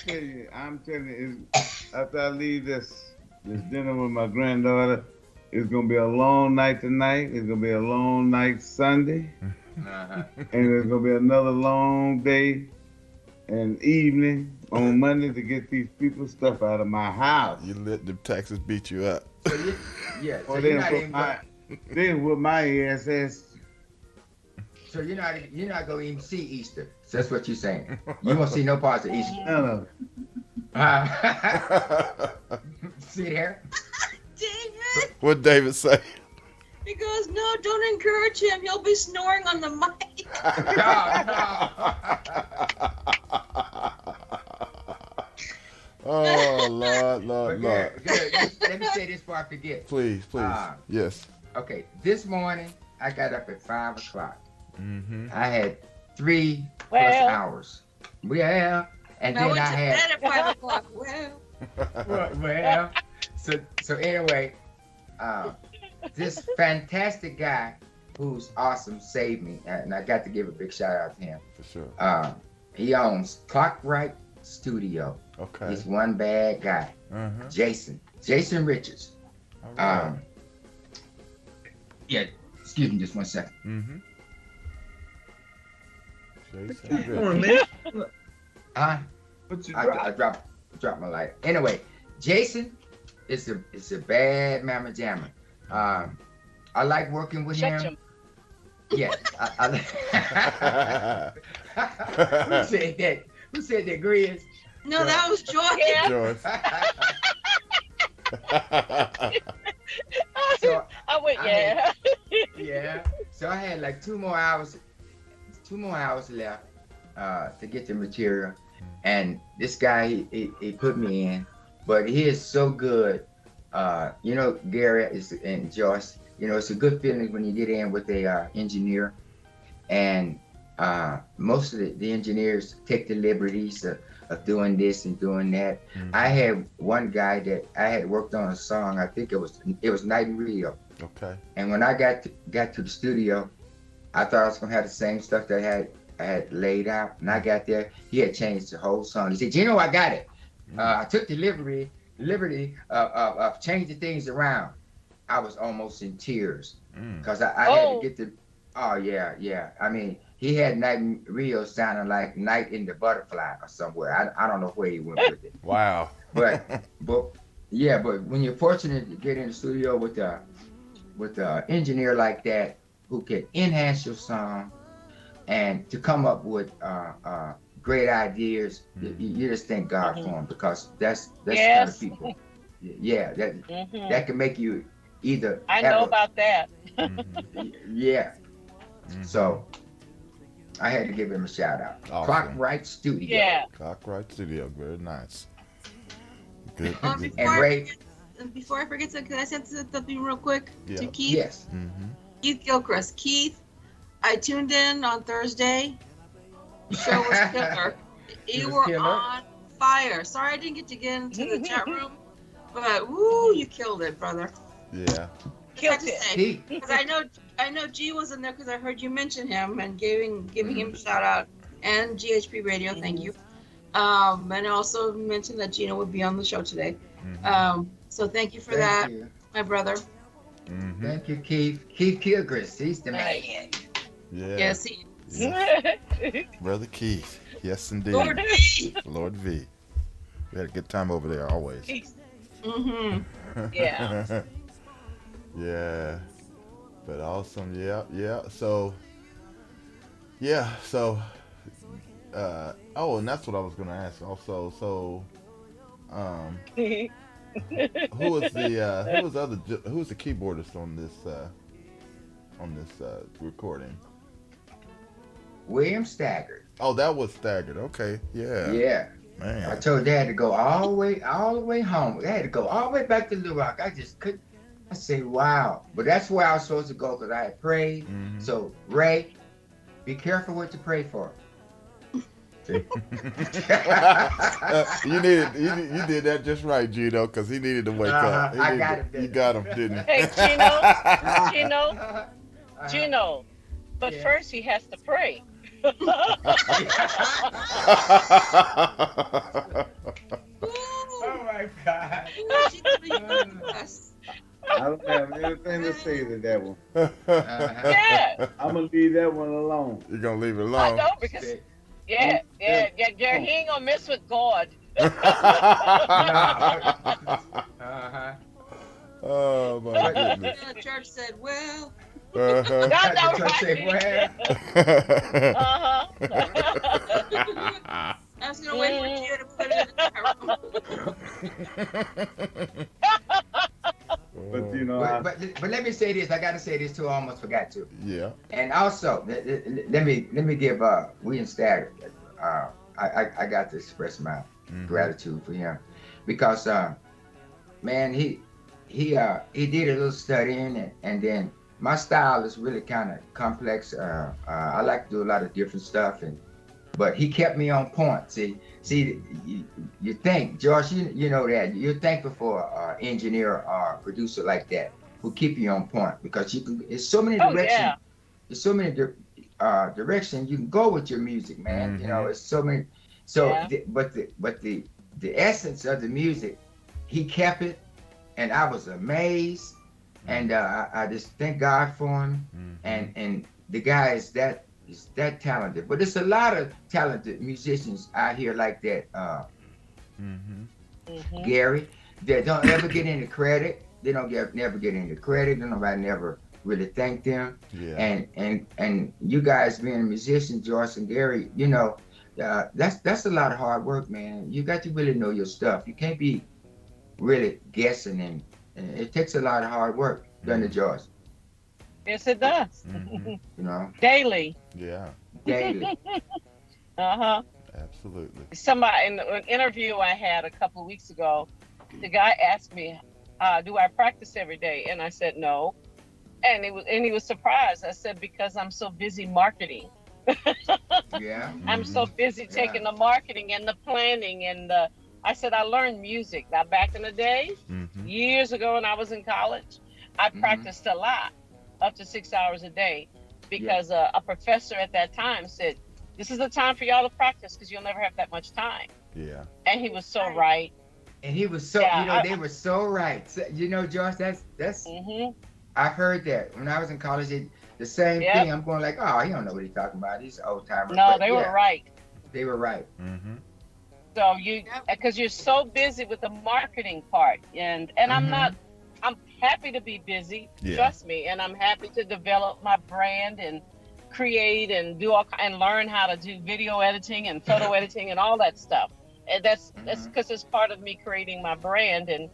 telling you, after I leave this dinner with my granddaughter, it's gonna be a long night tonight. It's gonna be a long night Sunday, Uh-huh. and it's gonna be another long day and evening on Monday to get these people's stuff out of my house. You let them taxes beat you up. So yeah. So Or you're not even. then with my ass. So you're not gonna even see Easter. So that's what you're saying. You won't see no parts of Easter. No. See there? David, What David say? he goes, no, don't encourage him. He'll be snoring on the mic. Oh, Lord. But let me say this before I forget. Please. Yes. Okay, this morning I got up at 5 o'clock. Mm-hmm. I had 3 plus Well. hours. Well, and I then went I to had. bed at 5 o'clock. Well, so anyway, this fantastic guy who's awesome saved me, and I got to give a big shout out to him. For sure. He owns Clockright Studio. Okay. He's one bad guy, Uh-huh. Jason Richards. All right. Yeah, excuse me just 1 second. Mm-hmm. What you I dropped my light. Anyway, Jason is a bad mamma jamma. I like working with Shut him. your Yes. Who said that? Who said that, Grizz? No, that was Joy. Yeah. Joyce. So I went, I yeah. yeah. So I had like 2 more hours left to get the material, and this guy he put me in, but he is so good. Gary and Joyce. It's a good feeling when you get in with a engineer, and most of the engineers take the liberties of doing this and doing that. Mm-hmm. I had one guy that I had worked on a song. I think it was Night in Rio. Okay. And when I got to the studio, I thought I was gonna have the same stuff that I had laid out. And I got there, he had changed the whole song. He said, Gino, I got it. I took the liberty of changing things around. I was almost in tears because I had to get the. Oh yeah. I mean, he had Night in Rio sounding like Night in the Butterfly or somewhere. I don't know where he went with it. Wow. But when you're fortunate to get in the studio with a engineer like that, who can enhance your song and to come up with great ideas. You just thank God for them, because that's the kind of people. Yeah, that can make you either. I know about that. Yeah. So I had to give him a shout out. Awesome. Clockwright Studio. Yeah. Clockwright Studio, very nice. Good. Before I forget, can I say something real quick to Keith? Yes. Keith Gilchrist. Keith, I tuned in on Thursday. The show was killer. You were on fire. Sorry I didn't get to get into the chat room, but woo, you killed it, brother. Yeah. Killed it. Because I know G was in there because I heard you mention him and giving him a shout out, and GHP Radio, thank you. And also mentioned that Gino would be on the show today. So thank you for that, my brother. Thank you, Keith. Keith Gilchrist, he's the man. Yeah. Yes, he is. Brother Keith. Yes, indeed. Lord V. Lord V. We had a good time over there always. Yeah. Yeah. But awesome. Yeah. So, and that's what I was going to ask also. So, who's the keyboardist on this recording? William Staggart. Oh, that was Staggart. Okay. Yeah. Yeah. Man. I told they had to go all the way home. They had to go all the way back to Little Rock. I just couldn't. I say, wow. But that's where I was supposed to go because I had prayed. So, Ray, be careful what you pray for. You did that just right, Gino, because he needed to wake up. You got him, didn't you? Hey, Gino. But first he has to pray. Oh my God. I don't have anything to say to that one. Yeah. I'm going to leave that one alone. You're going to leave it alone? I know, because, he ain't going to mess with God. Oh, my goodness. The church said, well. That's all right. I was going to wait for you to put it in the But let me say this. I got to say this too. I almost forgot to. Yeah. And also, let me give William Staggart. I got to express my gratitude for him because, man, he did a little studying and then my style is really kind of complex. I like to do a lot of different stuff but he kept me on point. See, you think, Josh, you know that you're thankful for an engineer or producer like that who keep you on point because you can. It's so many directions. There's so many directions you can go with your music, man. You know, it's so many. So, but the essence of the music, he kept it, and I was amazed, and I just thank God for him, and the guy is that talented. But there's a lot of talented musicians out here like that. Gary, that don't ever get any credit. They don't never get any credit. Nobody never really thank them. Yeah. And you guys being a musician, Joyce and Gary, you know, that's a lot of hard work, man. You got to really know your stuff. You can't be really guessing, and it takes a lot of hard work, doesn't it, Joyce? Yes, it does. You know, daily. Yeah. Daily. Absolutely. Somebody in an interview I had a couple of weeks ago, the guy asked me, "Do I practice every day?" And I said no, and he was surprised. I said because I'm so busy marketing. Yeah. I'm so busy taking the marketing and the planning and I said I learned music. Now back in the day, years ago when I was in college, I practiced a lot, up to 6 hours a day, because a professor at that time said, "This is the time for y'all to practice because you'll never have that much time." Yeah. And he was so right. And he was so, you know, they were so right. So, you know, Josh, that's. I've heard that when I was in college. The same thing. I'm going like, oh, he don't know what he's talking about. He's an old timer. No, they were right. They were right. So because you're so busy with the marketing part, and I'm happy to be busy. Yeah. Trust me, and I'm happy to develop my brand and create and do and learn how to do video editing and photo editing and all that stuff. And that's because it's part of me creating my brand. And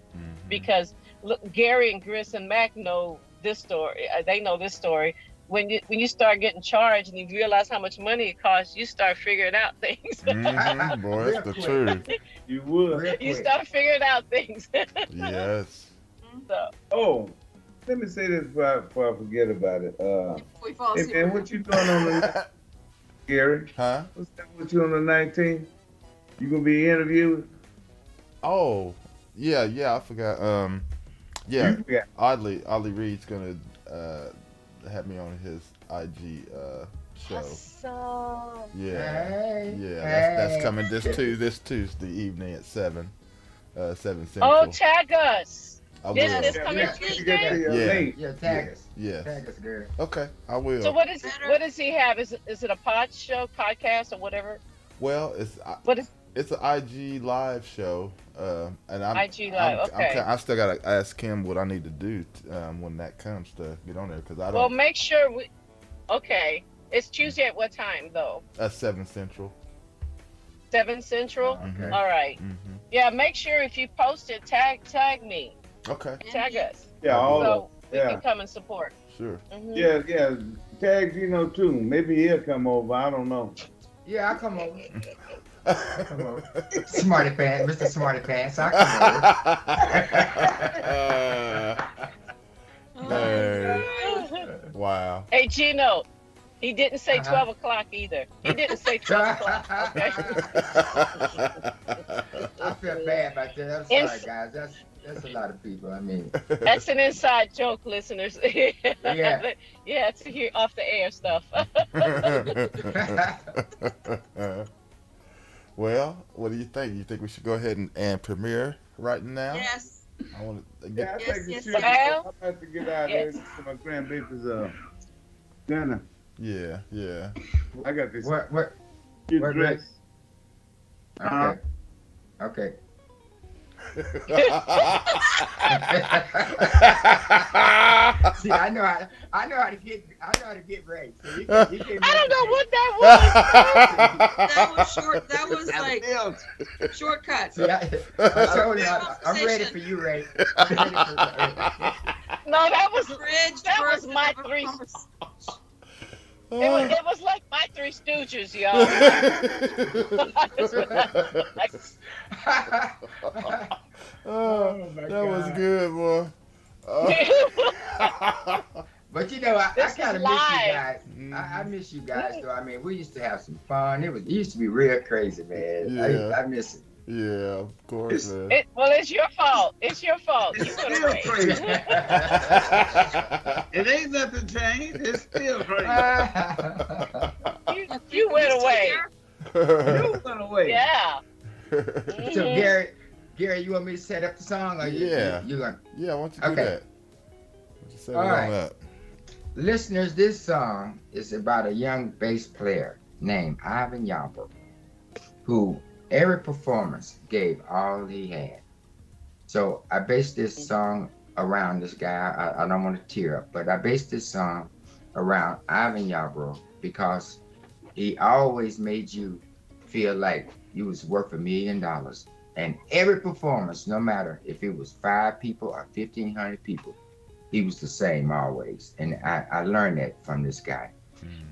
because look, Gary and Gris and Mac know this story. They know this story. When you start getting charged and you realize how much money it costs, you start figuring out things. Boy, that's the truth. You would. You start figuring out things. Yes. So. Oh, let me say this before I forget about it. We fall Hey, asleep. man, what you doing on the Gary? Huh? What's that with you on the 19th? You gonna be interviewed? Oh, yeah, I forgot. Yeah, You forgot. Oddly Reed's gonna have me on his IG show. Awesome. Yeah, Hey, that's hey. coming this Tuesday evening at 7 Central. Oh, tag us. I will. This coming Yeah, Tuesday? to your Yeah. link. Yeah, tag us. Yes. Tag us, girl. Okay, I will. So what does he have? Is it a podcast or whatever? Well, What is it's an IG live show, and I'm IG live? Okay. I still gotta ask him what I need to do when that comes to get on there because I Well, don't. make sure we. Okay, it's Tuesday at what time though? 7 Central. 7 Central. Okay. All right. Mm-hmm. Yeah, make sure if you post it, tag me, Okay, tag us, Yeah, all so of we yeah. can come and support. sure. Mhm. Yeah. Tag Gino too. Maybe he'll come over. I don't know. Yeah, I'll come over. Come over. Smarty Pants, Mr. Smarty Pants, I'll come over. Hey, wow. Hey, Gino, he didn't say 12 o'clock either. He didn't say 12 o'clock. Okay. I feel bad about that. I'm sorry, guys. That's a lot of people. I mean, That's an inside joke, listeners. Yeah. Yeah, to hear off the air stuff. Well, what do you think? You think we should go ahead and premiere right now? Yes. I want to Yeah, I get. think you yes, should. yes. I'm about to get out Yes. there to my grandbaby's dinner. Yeah. I got this. what? Get what- dressed. Okay. Okay. See, I know how to get ready. So you can I don't know what that was. That was short. That was That's like it. shortcut. See, I told you, I'm ready for you, Ray. I'm ready for No, that was Bridge that was my versus three. conversation. It was like my Three Stooges, y'all. Oh, my that was God. good, boy. But you know, I This kind is of miss you live. guys. I miss you guys, though. I mean, we used to have some fun. It used to be real crazy, man. Yeah. I miss it. Yeah, of course, man. It's your fault. It's your fault. You It's went still away. crazy. It ain't nothing changed. It's still crazy. You went away. You went away. Yeah. So, Mhm. Gary, you want me to set up the song? Or Yeah. you gonna? Yeah, why don't you do Okay. that? Why don't you set it All on right. up? Listeners, this song is about a young bass player named Ivan Yarbrough, who every performance gave all he had. So I based this song around this guy. I don't want to tear up, but I based this song around Ivan Yarbrough because he always made you feel like you was worth $1 million. And every performance, no matter if it was 5 people or 1,500 people, he was the same always. And I learned that from this guy.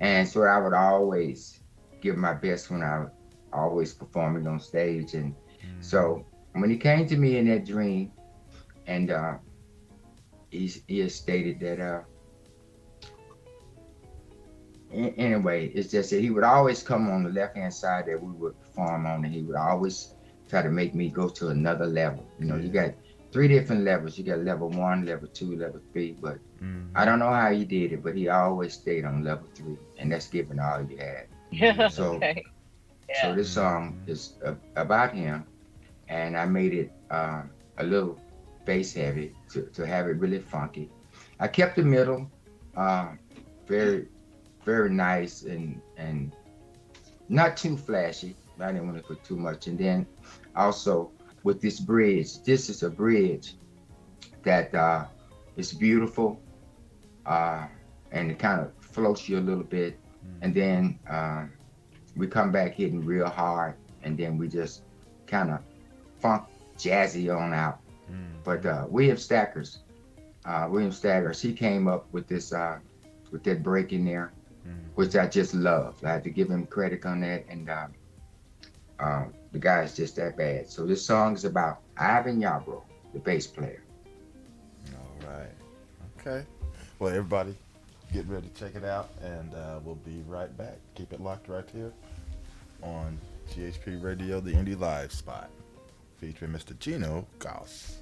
And so I would always give my best when I always performing on stage. And so when he came to me in that dream, and he has stated that anyway, it's just that he would always come on the left-hand side that we would perform on, and he would always try to make me go to another level. You know, you got 3 different levels. You got level 1, level 2, level 3, but I don't know how he did it, but he always stayed on level 3, and that's giving all you had. So, Okay. so this song is about him, and I made it a little bass heavy to have it really funky. I kept the middle very, very nice and not too flashy. I didn't want to put too much. And then also with this bridge, this is a bridge that It's beautiful, and it kind of floats you a little bit, and then we come back hitting real hard, and then we just kind of funk jazzy on out. But William Staggers, he came up with this with that break in there, which I just love. I have to give him credit on that, and the guy's just that bad. So this song is about Ivan Yarbrough, the bass player. All right. Okay. Well, everybody, get ready to check it out, and we'll be right back. Keep it locked right here on GHP Radio, the Indie Live spot, featuring Mr. Gino Goss.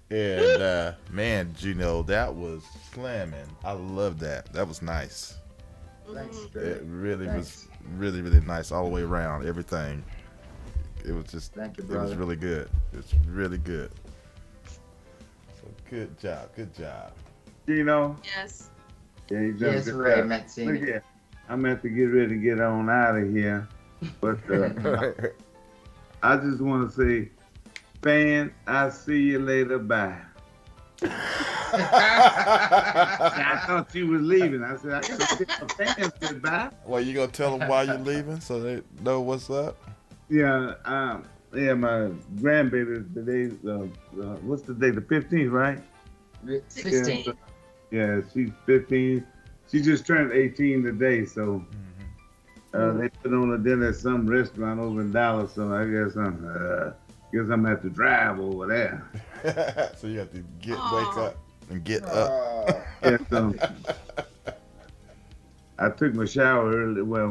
And man, Gino, that was slamming. I love that. That was nice. Thanks, It really Thanks. was really nice all the way around. Everything. It was just. Thank you, It was brother. really good. It's really good. So good job. Good job. Gino. Yes. Yeah, you done Yes, good Ray job. Mancini. Look here. I'm going to have to get ready to get on out of here. But I just want to say, fans, I'll see you later. Bye. I thought you was leaving. I said, I got to see my fans goodbye. Well, you gonna tell them why you're leaving so they know what's up? Yeah, my grandbaby, what's the day? The 15th, right? 16. Yeah, she's 15. She just turned 18 today, so they put on a dinner at some restaurant over in Dallas. So I guess I'm gonna have to drive over there. So you have to wake up and get up. Yeah, so I took my shower early. Well,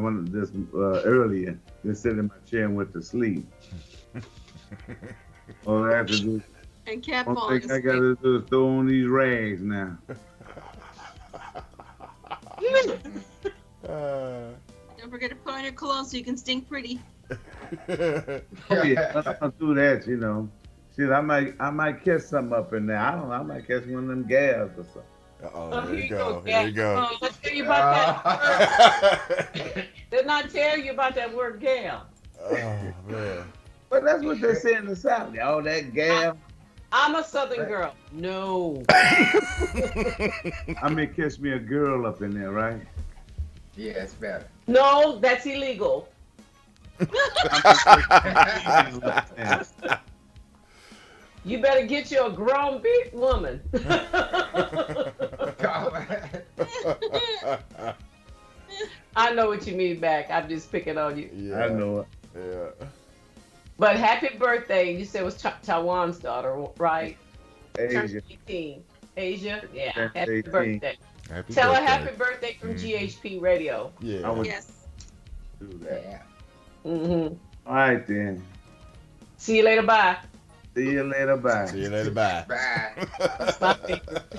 earlier. Then sat in my chair and went to sleep. All I have to do. And kept One falling thing I asleep. gotta do is throw on these rags now. Don't forget to put on your cologne so you can stink pretty. Oh yeah, I'm gonna do that, you know. Shit, I might catch something up in there. I don't know. I might catch one of them gas or something. Oh, here you go. Here you go. Oh, let's tell you about that. Didn't I tell you about that word gal? Oh man. But that's what they say in the South. All that gas. I'm a Southern girl. No. I may catch me a girl up in there, right? Yeah, it's better. No, that's illegal. You better get you a grown big woman. I know what you mean back. I'm just picking on you. Yeah. I know it. Yeah. But happy birthday. You said it was Taiwan's daughter, right? Asia. Turned 18. Asia? Yeah. Turned Happy 18. birthday. Happy Tell birthday. her happy birthday from GHP Radio. Yeah. I would Yes. do that. Yeah. Mm-hmm. All right then. See you later. Bye. See you later. Bye. See you later. Bye. Bye. That's my favorite.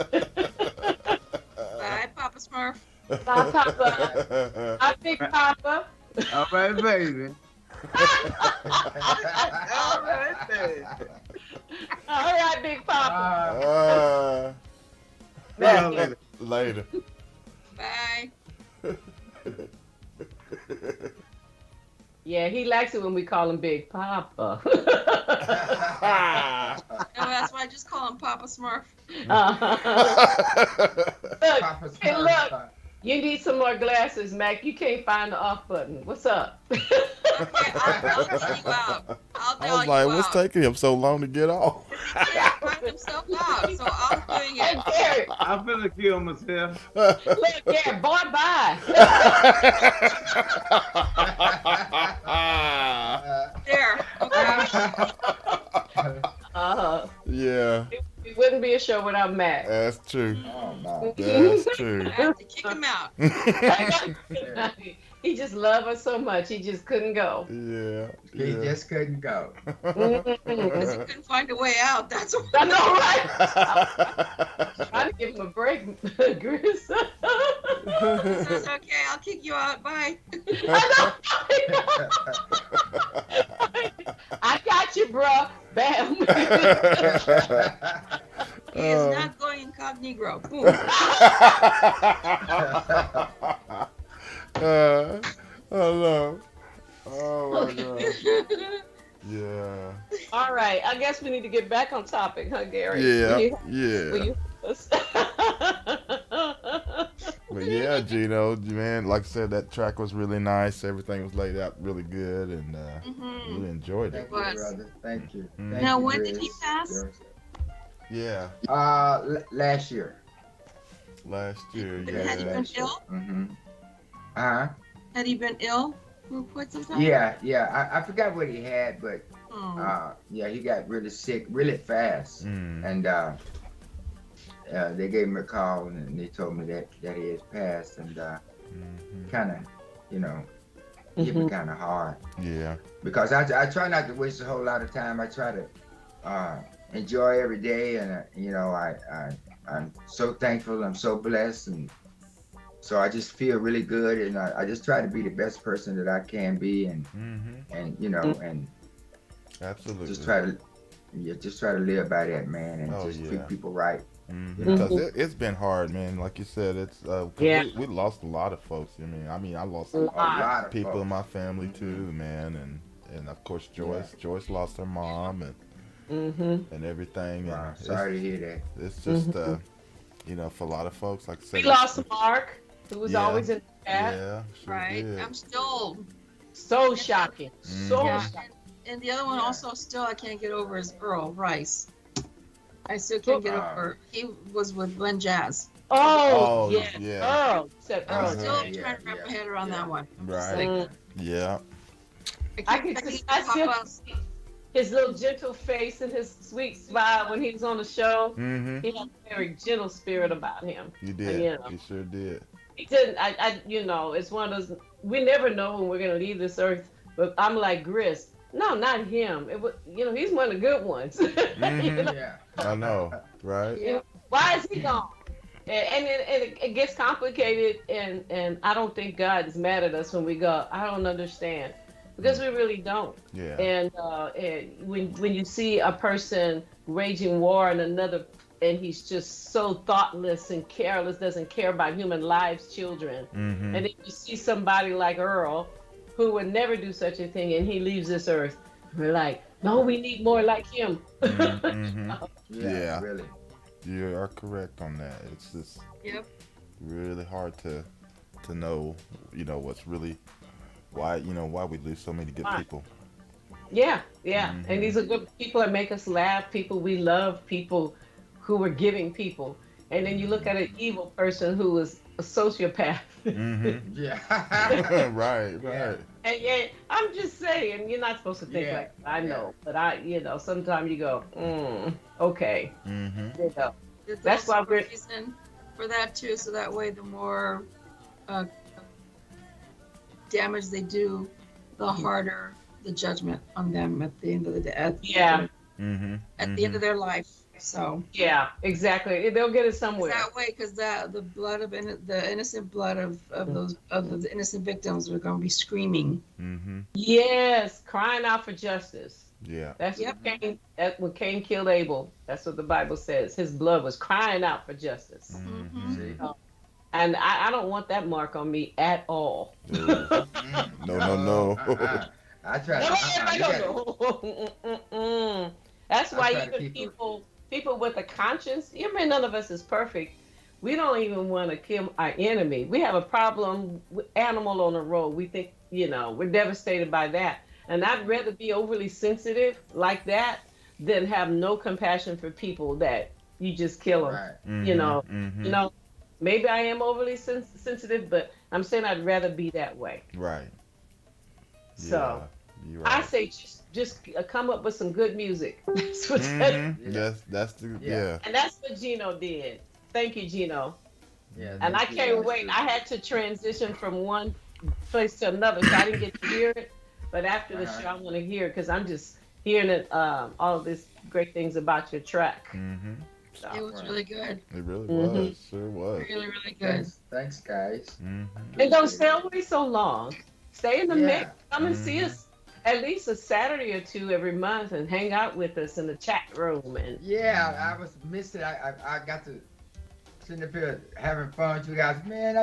Bye, Papa Smurf. Bye, Papa. Bye, Big Papa. All right, baby. All right, baby. All right, Big Papa. See y'all later. Later. Bye. Yeah, he likes it when we call him Big Papa. No, that's why I just call him Papa Smurf. Look, Papa's hey, first, look. You need some more glasses, Mac. You can't find the off button. What's up? Okay, I'll tell you out. I'll I tell was like, you what's out. taking him so long to get off? He can't find himself out, so I'm doing Hey, it. Gary. I'm finna kill myself. Look, Gary, boy, bye. There. Okay. Yeah, It wouldn't be a show without Mac. that's true. Oh, no. That's true. I have to kick him out. He just loved us so much, he just couldn't go. Yeah. He Yeah. just couldn't go. Because he couldn't find a way out. That's why. I know, right? Trying to give him a break, Gris. It's okay. I'll kick you out. Bye. I got you, bro. Bam. He is not going incognito. Boom. Hello. Oh my god. Yeah. All right, I guess we need to get back on topic, huh, Gary? Yeah. Will Yeah. you- But yeah, Gino, man, like I said, that track was really nice. Everything was laid out really good, and really enjoyed it. Thank you, brother. Thank you. Thank Now, you, when did he Chris. pass? Yeah, Last year. last year. But had he been Yeah. ill? Mm-hmm. Uh-huh. Had he been ill for quite some time? Yeah. I forgot what he had, but Oh. yeah, he got really sick really fast. Mm. And they gave me a call and they told me that he had passed, and kind of, hit me kind of hard, Yeah. because I try not to waste a whole lot of time. I try to enjoy every day, and I'm so thankful. I'm so blessed, and so I just feel really good, and I just try to be the best person that I can be, and and Absolutely. just try to live by that, man, and Oh, just yeah. treat people right. Because it's been hard, man. Like you said, it's 'cause we lost a lot of folks. I mean, I lost A lot of people in folks. my family too, man, and of course Joyce lost her mom and everything. Wow, And sorry to hear that. it's just for a lot of folks, like I We said, lost Mark, who was Yeah. always in the chat. yeah, sure Right. did. I'm still. So shocking. So Yeah. shocking. And the other one Yeah. also still I can't get over is Earl Rice. I still can't get Wow. over. He was with Glenn Jazz. Oh, Oh, yeah. yeah. Earl. Said I'm Earl. still Yeah, trying to wrap yeah, my head around yeah. that one. Right. Mm. Yeah. I still pop out. see his little gentle face and his sweet smile when he was on the show. Mm-hmm. He had a very gentle spirit about him. You did. You know. You sure did. He didn't. It's one of those. We never know when we're gonna leave this earth. But I'm like Gris. No, not him. It was, he's one of the good ones. Mhm. Yeah. I know, right? Yeah. Why is he gone? And it gets complicated, and I don't think God is mad at us when we go. I don't understand, because we really don't. Yeah. And when you see a person waging war on another, and he's just so thoughtless and careless, doesn't care about human lives, children, Mm-hmm. and then you see somebody like Earl, who would never do such a thing, and he leaves this earth, we're like, no, we need more like him. Mm-hmm. Yeah. Really. You are correct on that. It's just Yep. really hard to know, what's really why we lose so many good Why? people. Yeah. Mhm. And these are good people that make us laugh, people we love, people who are giving people. And then you look at an evil person who is a sociopath. Mm-hmm. Yeah. Right. Yeah. And yet, I'm just saying, you're not supposed to think Yeah, like that. I know, but sometimes you go, okay. Mm-hmm. There's That's also why we're- a reason for that too. So that way, the more damage they do, the harder the judgment on them at the end of the day. Yeah. Mm-hmm. At the end of their life. So Yeah, exactly. They'll get it somewhere. that way, because the blood of the innocent blood of the innocent victims are going to be screaming. Mm-hmm. Yes, crying out for justice. Yeah. That's Yep. when Cain killed Abel. That's what the Bible says. His blood was crying out for justice. Mm-hmm. See? And I don't want that mark on me at all. No. No. I try. That's why try to even keep people with a conscience, none of us is perfect. We don't even want to kill our enemy. We have a problem with animal on the road. We think, we're devastated by that. And I'd rather be overly sensitive like that than have no compassion for people that you just kill them. Right. Mm-hmm. Maybe I am overly sensitive, but I'm saying I'd rather be that way. Right. So Yeah, you're right. I say just come up with some good music. That's what Mm-hmm. Yeah. That's the Yeah. and that's what Gino did. Thank you, Gino. Yeah. And I that's can't good. wait. I had to transition from one place to another, so I didn't get to hear it. But after the show, I want to hear it because I'm just hearing it, all of these great things about your track. Mm-hmm. So, It was really good. It really Mhm. was. Sure was. Really, really good. Thanks, guys. Mm-hmm. and don't stay away so long. Stay in the Yeah. mix. Come and see Mhm. us at least a Saturday or two every month and hang out with us in the chat room. And Yeah, I was missing. I got to sitting up here having fun with you guys. Man,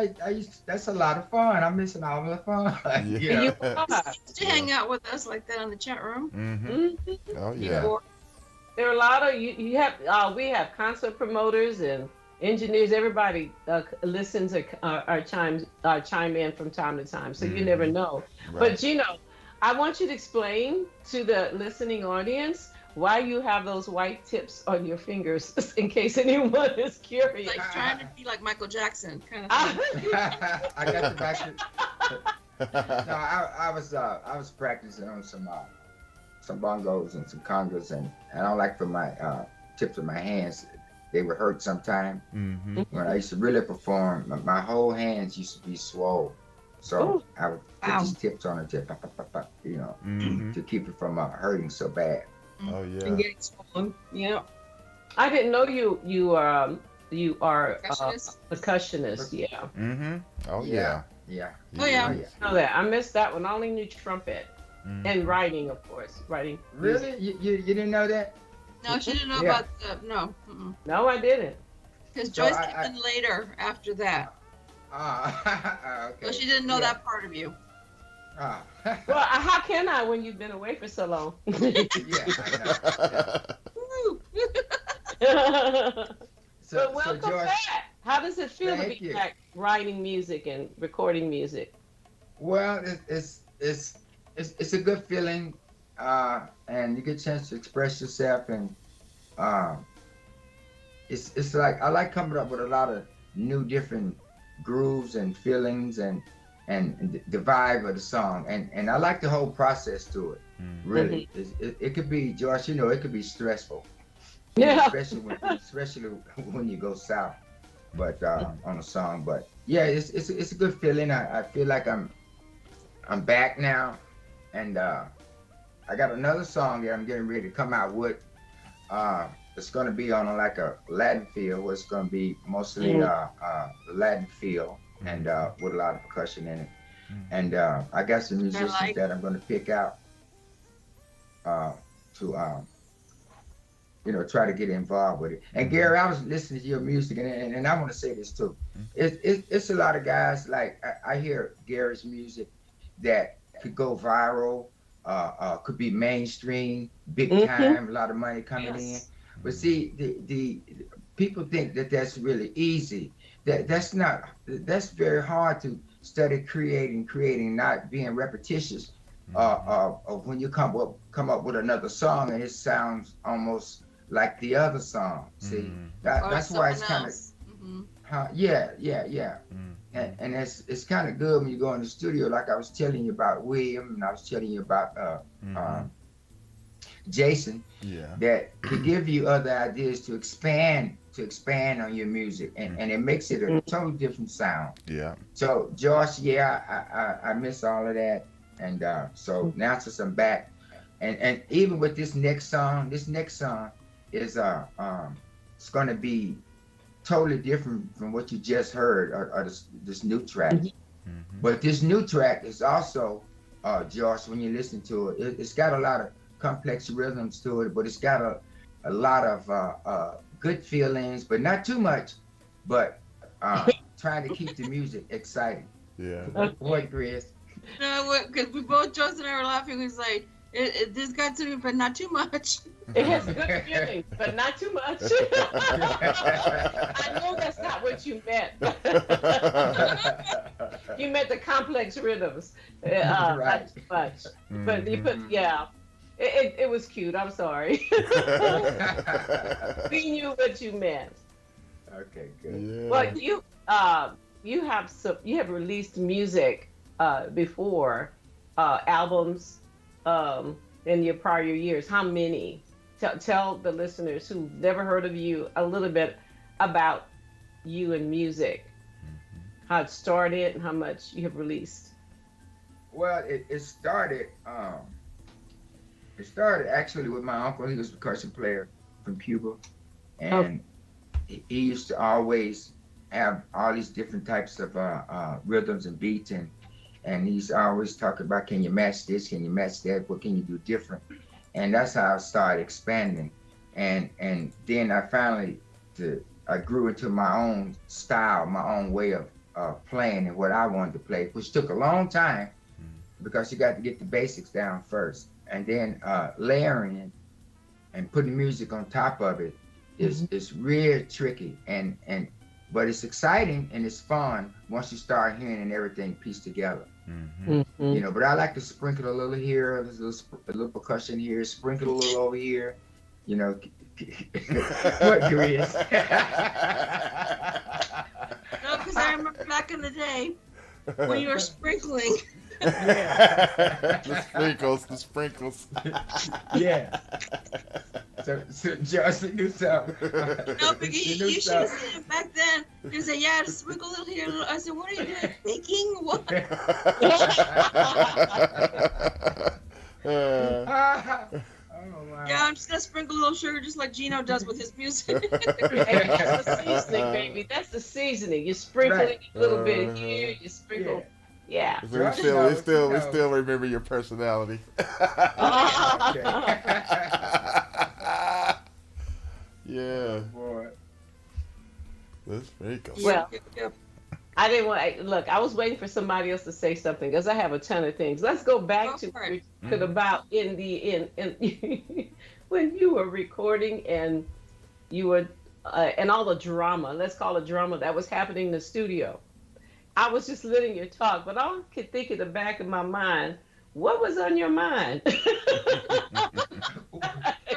that's a lot of fun. I'm missing all the fun. Yeah. you are. To hang out with us like that in the chat room. Mm-hmm. Mhm. Oh yeah. Or- There are a lot of you have. We have concert promoters and engineers. Everybody listens or chime in from time to time. So you never know. But Right. Gino, I want you to explain to the listening audience why you have those white tips on your fingers, in case anyone is curious. Like trying to be like Michael Jackson kind of thing. I got the back. No, I was practicing on some bongos and some congas, and I don't like for my tips of my hands. They would hurt sometime. Mm-hmm. When I used to really perform, my whole hands used to be swole. So I would put Wow. these tips on the tip, Mm-hmm. to keep it from hurting so bad. Oh And yeah. getting swollen. Yeah. I didn't know you are Percussionist. a percussionist. Yeah, Mm-hmm. Oh Yeah, yeah. yeah. Oh, yeah. Oh, yeah. know that. I missed that one. I only knew trumpet Mhm. and writing, of course. Writing. Really? You didn't know that? No, she didn't know Yeah. about the, no. No, I didn't. Because So Joyce I- came in later after that. Okay. So she didn't know Yeah. that part of you. Ah. Well, how can I when you've been away for so long? Yeah, I know. Woo. But So welcome Joyce, back. How does it feel to Thank be you. back writing music and recording music? well, it's a good feeling, and you get a chance to express yourself, and it's like I like coming up with a lot of new, different grooves and feelings, and the vibe of the song, and I like the whole process to it. Really, it could be, Josh. You know, it could be stressful. Yeah. Especially when you go south, but on a song. But yeah, it's a good feeling. I feel like I'm back now, and I got another song that I'm getting ready to come out with. It's gonna be on like a Latin feel. Where it's gonna be mostly Latin feel, and with a lot of percussion in it. And I got some musicians like- that I'm gonna pick out to try to get involved with it. And Gary, I was listening to your music, and I want to say this too. It's a lot of guys, like I hear Gary's music that could go viral, could be mainstream, big time, a lot of money coming in. But see, the people think that that's really easy. That's very hard to study creating, not being repetitious. Of when you come up with another song and it sounds almost like the other song. See, that's why it's kind of, yeah. And it's kind of good when you go in the studio, like I was telling you about William, and I was telling you about Jason. Yeah. That to give you other ideas to expand on your music, and it makes it a totally different sound. Yeah. So Josh, I miss all of that. And so now since I'm back, and even with this next song is it's gonna be totally different from what you just heard, or this new track. But this new track is also, Josh, when you listen to it, it's got a lot of complex rhythms to it, but it's got a lot of good feelings, but not too much. But trying to keep the music exciting. Yeah. What, Chris? No, because we both, Joyce and I were laughing. It was like, this got to me, but not too much. It has good feelings, but not too much. I know that's not what you meant. You meant the complex rhythms, not too much. But you put, it was cute. I'm sorry. We knew what you meant. Okay, good. Yeah. Well, you have released music before, albums in your prior years. How many? Tell the listeners who've never heard of you a little bit about you and music, how it started and how much you have released. Well, it started actually with my uncle. He was a percussion player from Cuba, and he used to always have all these different types of rhythms and beats, and he's always talking about, can you match this, can you match that, what can you do different? And that's how I started expanding, and then I grew into my own style, my own way of playing and what I wanted to play, which took a long time because you got to get the basics down first, and then layering and putting music on top of it is real tricky, but it's exciting and it's fun once you start hearing everything pieced together. But I like to sprinkle a little here, a little percussion here, sprinkle a little over here. What, Chris? No, because I remember back in the day when you were sprinkling. The sprinkles. Yeah. So Josh, you do something. No, but you should have seen it back then. You said, yeah, just sprinkle a little here. A little. I said, what are you doing? Baking? What? Oh, wow. Yeah, flavor just like Gino does with his music. Hey, that's the seasoning, baby. That's the seasoning. You sprinkle Right. it a little bit here. You sprinkle. Yeah. So we Josh still, knows, he we knows. still remember your personality. Yeah, Boy. that's very cool. Well, Yep. I didn't want. Look, I was waiting for somebody else to say something because I have a ton of things. Let's go back Go to for what it. we talked about in when you were recording and you were and all the drama. Let's call it drama that was happening in the studio. I was just letting you talk, but all I could think in the back of my mind, what was on your mind? Aren't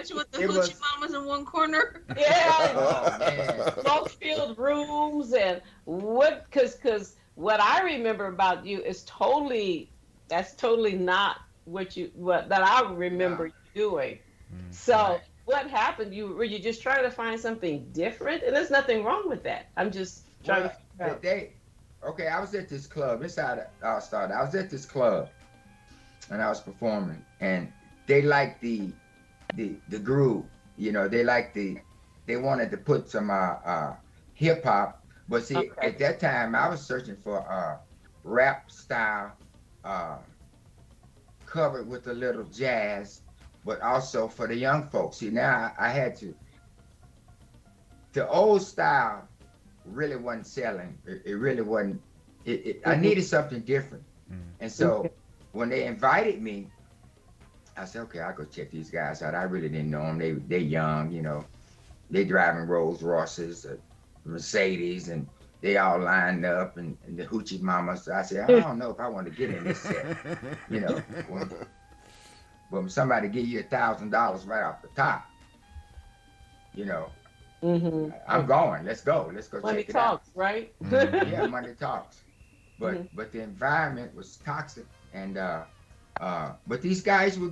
you with the It hoochie was- mamas in one corner? Yeah, Oh man. smoke-filled rooms and what? Because what I remember about you is that's totally not what that I remember you doing. So Right. what happened? Were you just trying to find something different? And there's nothing wrong with that. I'm just trying to Well, figure out. okay, I was at this club. This is how it all started. I was at this club and I was performing, and they liked the groove. You know, they wanted to put some hip hop, but see, Okay. at that time I was searching for rap style, covered with a little jazz, but also for the young folks. See, now I had to. The old style really wasn't selling. It really wasn't. I needed something different, and so when they invited me, I said, okay, I'll go check these guys out. I really didn't know them. They young, you know. They driving Rolls Royces, Mercedes, and they all lined up, and the hoochie mamas. So I said, I don't know if I want to get in this set, you know. When somebody give you $1,000 right off the top, you know, I'm going. Let's go. Let's go Money check it out. talks, right? Yeah, money talks. But the environment was toxic, and but these guys were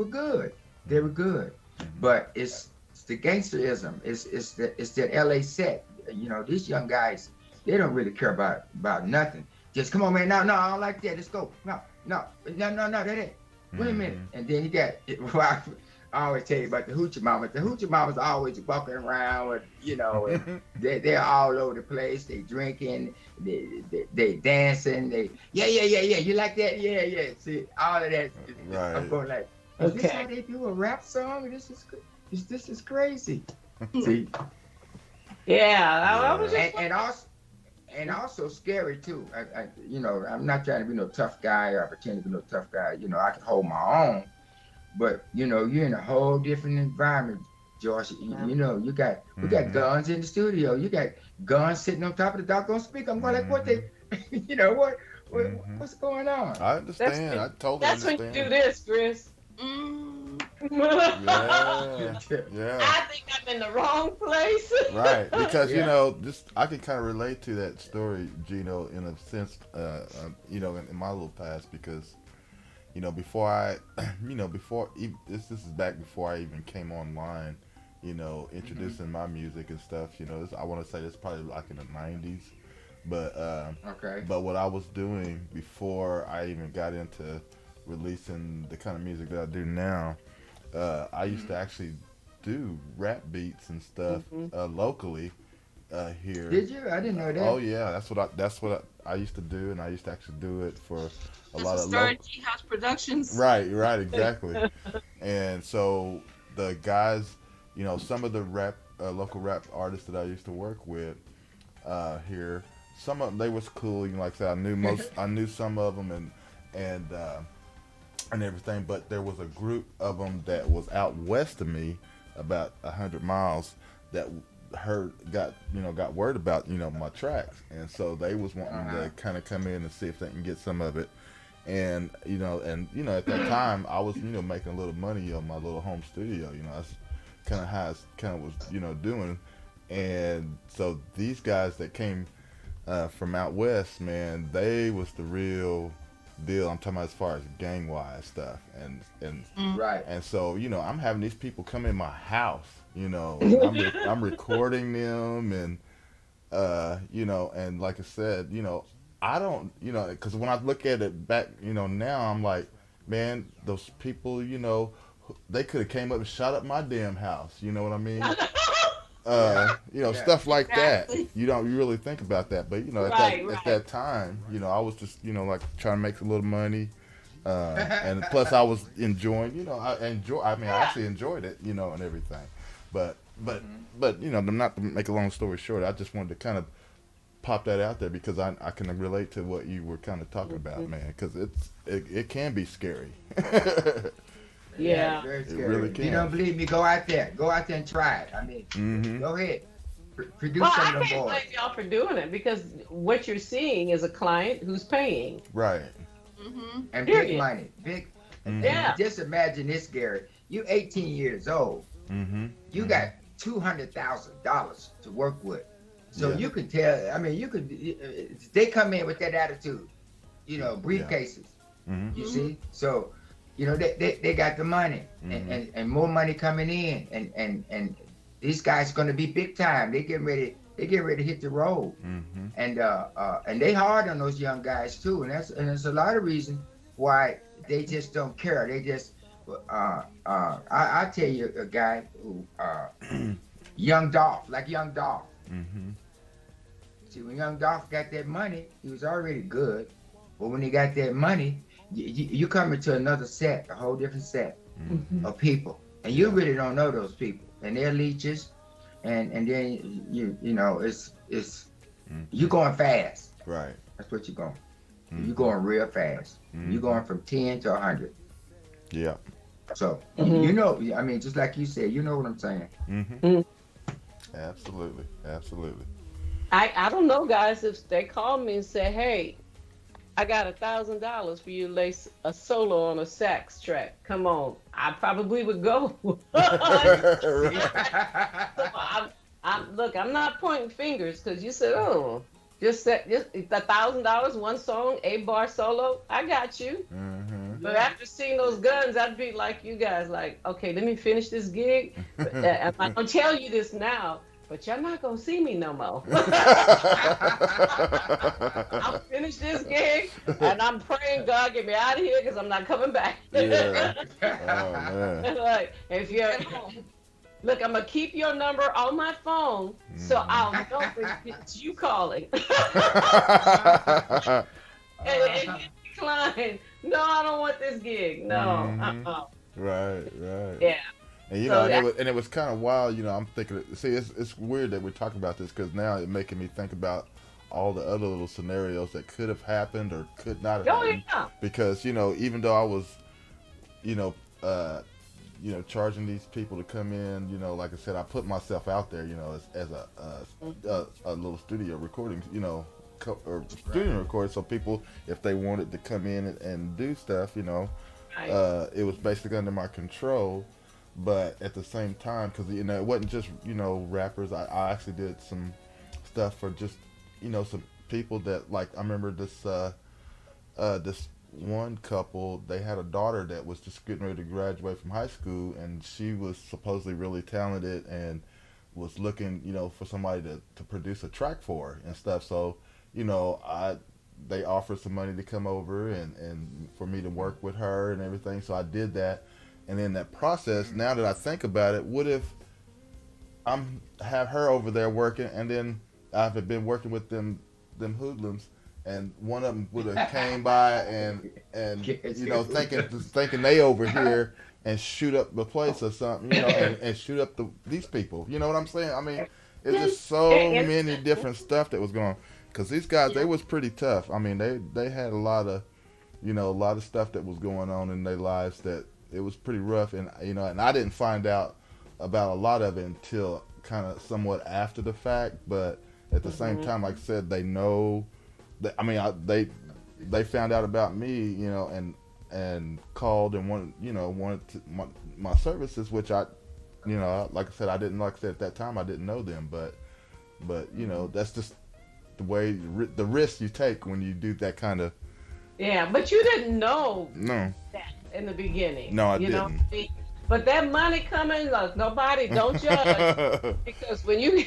good. They were good. But it's the gangsterism. It's that LA set. You know, these young guys, they don't really care about nothing. Just come on, man. No, I don't like that. Let's go. No, that ain't. Wait a minute. And then you got I always tell you about the hoochie mamas. The hoochie mamas are always walking around with, you know, and they're all over the place. They drinking, they dancing. Yeah. You like that? Yeah. See, all of that. Right. I'm going like, is this how they do a rap song? This is crazy. See, Yeah, I was just and also scary too. You know, I'm not trying to be no tough guy or pretend to be no tough guy. You know, I can hold my own. But you know, you're in a whole different environment, Josh. You know, we got guns in the studio. You got guns sitting on top of the doggone speaker. I'm going like, what they, you know, what's going on? I understand. I totally That's understand. when you do this, Chris. Yeah. I think I'm in the wrong place. Right, because you Yeah. know, I can kind of relate to that story, Gino, in a sense. You know, in my little past, because you know, this is back before I even came online. You know, introducing my music and stuff. You know, I want to say this probably like in the '90s, but Okay. But what I was doing before I even got into releasing the kind of music that I do now, I used to actually do rap beats and stuff locally here. Did you? I didn't know that. Oh yeah, that's what I used to do, and I used to actually do it for a That's lot the of start of G House Productions. Right, exactly. And so the guys, you know, some of the local rap artists that I used to work with here, some of them, they was cool. You know, like I said, I knew some of them and everything, but there was a group of them that was out west of me, about 100 miles, that got word about, you know, my tracks, and so they was wanting to kind of come in and see if they can get some of it. And you know, at that time I was, you know, making a little money on my little home studio. You know, that's kind of how I was, you know, doing. And so these guys that came from out west, man, they was the real deal. I'm talking about as far as gang wise stuff, and Right. and so, you know, I'm having these people come in my house. You know, I'm recording them, and you know, and like I said, you know, I don't, you know, because when I look at it back, you know, now I'm like, man, those people, you know, they could have came up and shot up my damn house. You know what I mean? You know, Yeah. stuff like Exactly. that. You don't really think about that, but you know, at that time, you know, I was just, you know, like trying to make a little money, and plus I was enjoying, you know, I mean, I actually enjoyed it, you know, and everything, but you know, not to make a long story short, I just wanted to kind of pop that out there because I can relate to what you were kind of talking about, man, because it can be scary. Yeah. Very It scary. really If can. you don't believe me, go out there and try it. I mean, Hmm. go ahead. Produce Well, some I of them can't boys. blame y'all for doing it because what you're seeing is a client who's paying. Right. Mm-hmm. And Period. big money. Big. Mhm. Yeah. Just imagine this, Gary. You 18 years old. Hmm. You got $200,000 to work with. So Yeah. you could tell, I mean, they come in with that attitude, you know, briefcases, Hmm. you see? So, you know, they got the money Mhm. and more money coming in. And these guys going to be big time. They get ready to hit the road. Hmm. And they hard on those young guys too. And there's a lot of reason why they just don't care. They just, I tell you a guy who, young Dolph. Hmm. See, when young Dolph got that money, he was already good. But when he got that money, you come into another set, a whole different set Hmm. of people. And you really don't know those people. And they're leeches. And then you know, it's you going fast. Right. That's what you're going. Mhm. You're going real fast. Mhm. You're going from 10 to 100. Yeah. So Mhm. you know, I mean, just like you said, you know what I'm saying. Hmm. Absolutely. Absolutely. I don't know, guys, if they call me and say, hey, I got $1,000 for you to lay a solo on a sax track. Come on. I probably would go. So look, I'm not pointing fingers because you said, oh, just $1,000, one song, 8-bar solo. I got you. Hmm. But after seeing those guns, I'd be like you guys, like, okay, let me finish this gig. But, I'm not gonna tell you this now, but y'all not gonna see me no more. I'll finish this gig, and I'm praying God get me out of here because I'm not coming back. Yeah. Oh man. Like, if you're look, I'm gonna keep your number on my phone so I'll know it's you calling. and you decline. No, I don't want this gig. No. Mhm. Right. Right. Yeah. And you So know, and it was kind of wild. You know, I'm thinking. See, it's weird that we're talking about this because now it's making me think about all the other little scenarios that could have happened or could not have Oh happened. yeah. Because you know, even though I was, you know, charging these people to come in, you know, like I said, I put myself out there, you know, as a little studio recording, you know, or studio record, so people, if they wanted to come in and do stuff, you know, Right. it was basically under my control. But at the same time, because you know, it wasn't just, you know, rappers. I actually did some stuff for just, you know, some people that, like, I remember this this one couple. They had a daughter that was just getting ready to graduate from high school, and she was supposedly really talented and was looking, you know, for somebody to produce a track for her and stuff. So, you know, they offered some money to come over and for me to work with her and everything. So I did that. And in that process, now that I think about it, what if have her over there working, and then I've been working with them hoodlums, and one of them would have came by and you know, thinking they over here and shoot up the place or something, you know, and shoot up these people. You know what I'm saying? I mean, it's just so many different stuff that was going on. Because these guys, they was pretty tough. I mean, they had a lot of stuff that was going on in their lives that it was pretty rough. And, you know, and I didn't find out about a lot of it until kind of somewhat after the fact. But at the same time, like I said, they know that, I mean, they found out about me, you know, and called and wanted my services, which I, you know, like I said, at that time, I didn't know them, but you know, that's just the way, the risk you take when you do that kind of. Yeah, but you didn't know No. that in the beginning. No, I you know didn't. what I mean? But that money coming, look, nobody, don't judge. Because when you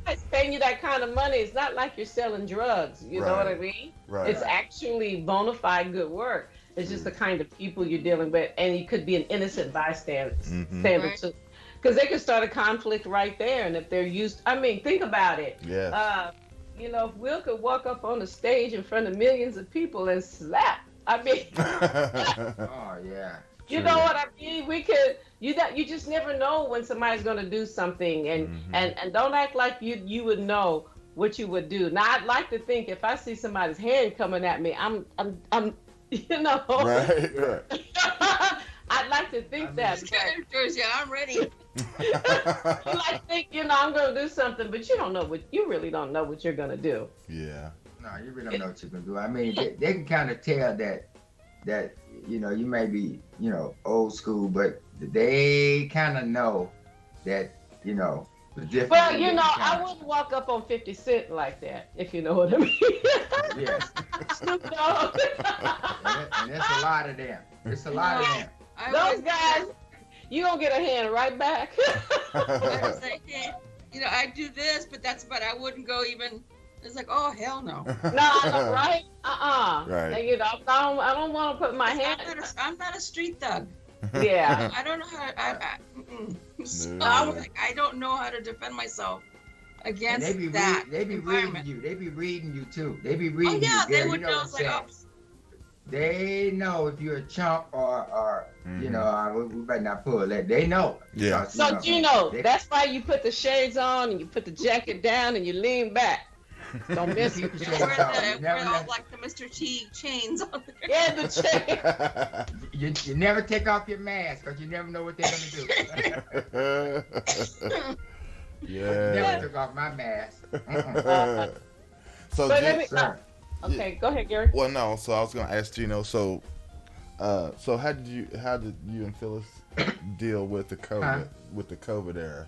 it's paying you that kind of money, it's not like you're selling drugs. You know what I mean? Right. It's actually bona fide good work. It's just the kind of people you're dealing with, and you could be an innocent bystander, Right. too, because they could start a conflict right there. And if they're used, I mean, think about it. Yes. You know, if Will could walk up on the stage in front of millions of people and slap, I mean, Oh yeah. you know what I mean? We could. You just never know when somebody's going to do something, and don't act like you would know what you would do. Now, I'd like to think if I see somebody's hand coming at me, I'm you know. Right. Right. I'd like to think that. Characters, yeah, I'm ready. You like think, I'm gonna do something, but you really don't know what you're gonna do. Yeah. No, you really don't know what you're gonna do. I mean, they can kind of tell that you may be old school, but they kind of know that the difference. Well, I wouldn't walk up on 50 Cent like that, if you know what I mean. Yes. Snoop Dogg. And there's a lot of them. It's a lot of them. Those guys, you gonna get a hand right back. I was like, hey, I do this, but that's about. I wouldn't go even. It's like, oh hell no. No, right? Right. And, I don't want to put my hand. I'm not a street thug. Yeah. I don't know how. No. I don't know how to defend myself against They be that. they be reading you. They be reading you too. They be Oh reading yeah, you. they Girl, would you know. what It's I'm like, saying? They know if you're a chump or we better not pull that. They know. Yeah. Because, So, Gino, that's why you put the shades on and you put the jacket down and you lean back. Don't miss it. I wear all like the Mr. T chains on there. Yeah, the chain. You never take off your mask because you never know what they're gonna do. Yeah. Never took off my mask. So, But Gino, okay, go ahead, Gary. well, no. So I was gonna ask Gino. So how did you and Phyllis deal with the COVID era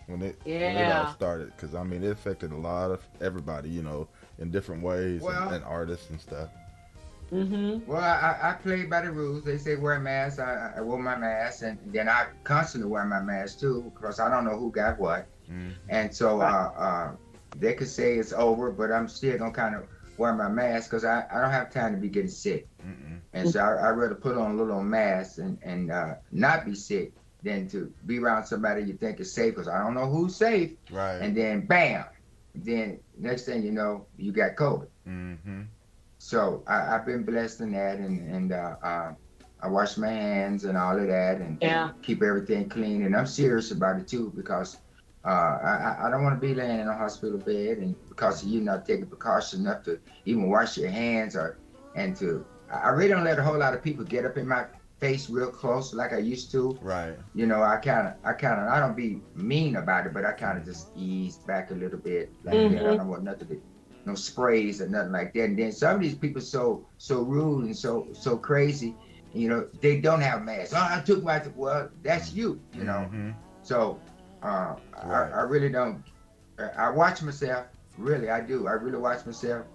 when it all started? Because I mean, it affected a lot of everybody, in different ways, and artists and stuff. Well, I played by the rules. They say wear a mask. I wore my mask, and then I constantly wear my mask too, because I don't know who got what. And so they could say it's over, but I'm still gonna kind of wear my mask because I don't have time to be getting sick. And so I'd rather put on a little mask and not be sick than to be around somebody you think is safe, because I don't know who's safe. Right. And then bam, then next thing you know, you got COVID. So I've been blessed in that, and I wash my hands and all of that, and keep everything clean. And I'm serious about it too, because I don't want to be laying in a hospital bed, and because you're not taking precautions enough to even wash your hands, I really don't let a whole lot of people get up in my face real close like I used to. Right. I don't be mean about it, but I kind of just ease back a little bit like that. I don't want nothing no sprays or nothing like that. And then some of these people so rude and so crazy, they don't have masks. Oh, I took my, well, that's you, So I really don't. I watch myself. Really, I do. I really watch myself.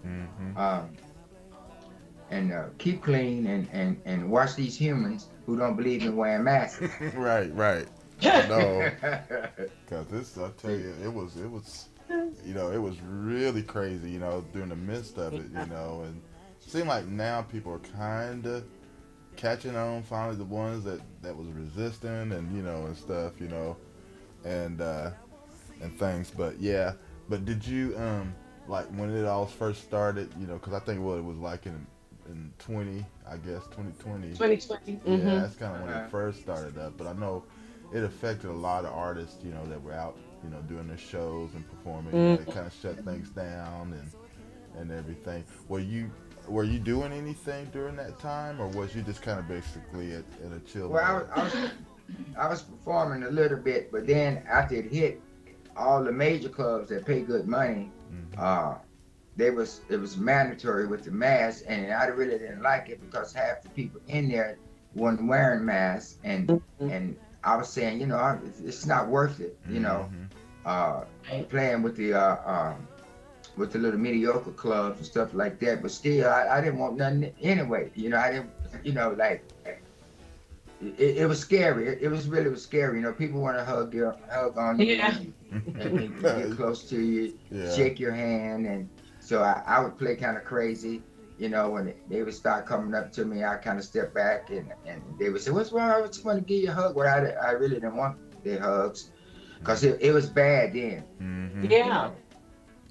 And keep clean and watch these humans who don't believe in wearing masks. Right. No, because I tell you, it was it was really crazy, during the midst of it, and it seemed like now people are kind of catching on, finally, the ones that was resistant and, and stuff, and things. But did you, like when it all first started, because I think it was like in 2020. 2020. Yeah, that's kind of when it first started up. But I know it affected a lot of artists, that were out, doing their shows and performing. They kind of shut things down and everything. Were you doing anything during that time, or was you just kind of basically at a chill? Well, I was performing a little bit, but then after it hit all the major clubs that pay good money, it was mandatory with the mask, and I really didn't like it because half the people in there weren't wearing masks, and I was saying, it's not worth it, playing with the little mediocre clubs and stuff like that. But still, I didn't want nothing anyway. I didn't, like, it was scary. It was scary. People want to hug on you, and get close to you, shake your hand, and so I would play kind of crazy. you know, when they would start coming up to me, I kind of step back and they would say, "What's wrong? I just want to give you a hug." Well, I really didn't want their hugs because it was bad then. Mm-hmm. You Yeah. know,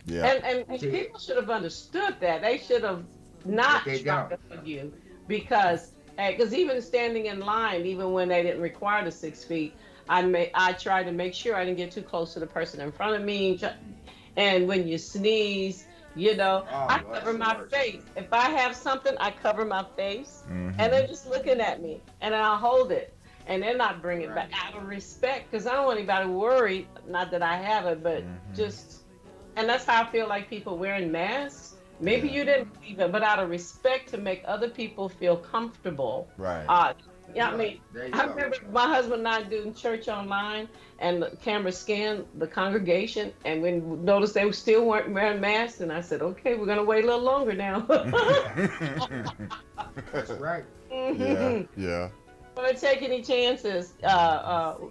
Yeah. And See, people should have understood that. They should have not but they tried to don't. hug you because even standing in line, even when they didn't require the 6 feet, I tried to make sure I didn't get too close to the person in front of me. And when you sneeze, I Oh, cover that's the my worst. face. If I have something, I cover my face, Mm-hmm. and they're just looking at me, and I'll hold it, and then I bring it back Right. out of respect because I don't want anybody worried. Not that I have it, but just, and that's how I feel like people wearing masks. Maybe Yeah. you didn't believe it, but out of respect to make other people feel comfortable. Right. Yeah, I mean, There you I go. remember my husband and I doing church online, and the camera scanned the congregation, and we noticed they still weren't wearing masks, and I said, "Okay, we're gonna wait a little longer now." That's right. Yeah. Yeah. Don't take any chances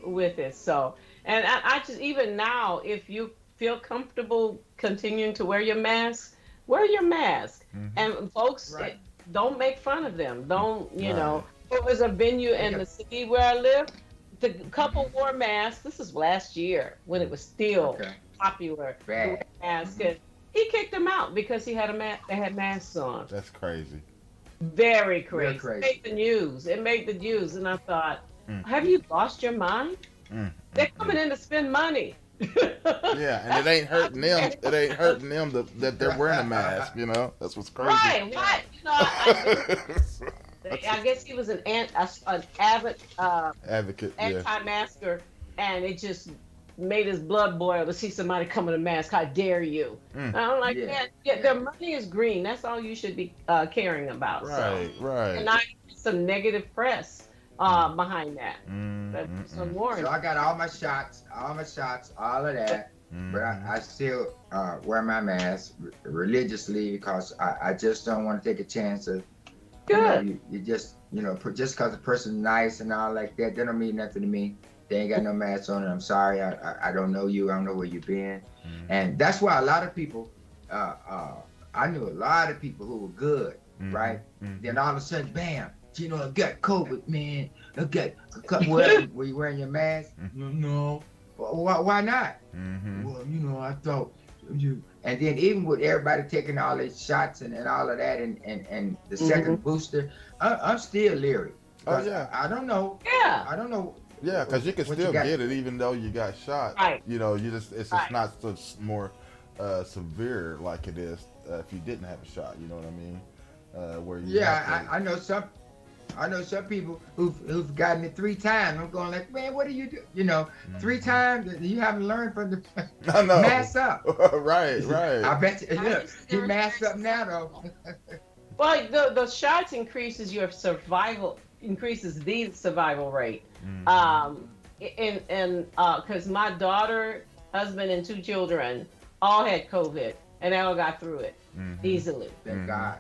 with it. So, and I just even now, if you feel comfortable continuing to wear your mask, wear your mask. And folks, Right. don't make fun of them. Don't Right. There was a venue in Yeah. the city where I live. The couple wore masks. This is last year when it was still Okay. popular to wear Bad. masks. And he kicked them out because he had a mask. They had masks on. That's crazy. Very Real crazy. crazy. It made the news. It made the news, and I thought, Mm. have you lost your mind? Mm. They're coming in to spend money. Yeah, and it ain't hurting them. It ain't hurting them that they're wearing a mask. That's what's crazy. Right, right. I guess he was an avid Advocate. Yeah. anti-masker, and it just made his blood boil to see somebody come in a mask. How dare you? Mm. I'm like, Yeah. man, their money is green. That's all you should be caring about. Right. So. Right. And I get some negative press behind that. That's some warning. So I got all my shots, all of that. But I still wear my mask religiously because I just don't want to take a chance of. Good. You just just because the person's nice and all like that, that don't mean nothing to me. They ain't got no mask on, and I'm sorry. I don't know you. I don't know where you've been, and that's why a lot of people. I knew a lot of people who were good, right? Then all of a sudden, bam! I got COVID, man. I got. Were you wearing your mask? No. Well, why not? Well, I thought you. And then even with everybody taking all these shots and all of that and the second booster, I'm still leery. Oh yeah. I don't know. Yeah. I don't know. Yeah, because you can what still got. get it even though you got shot. Right. It's just Right. not so more severe like it is if you didn't have a shot. You know what I mean? Where you have Yeah, to- I know some. I know some people who've gotten it 3 times. I'm going like, man, what do you do? 3 times you haven't learned from the I know. mask up. Right. I bet you. Look, he masked up now though. Well, the shots increases the survival rate. Because my daughter, husband, and 2 children all had COVID, and they all got through it easily. Thank God.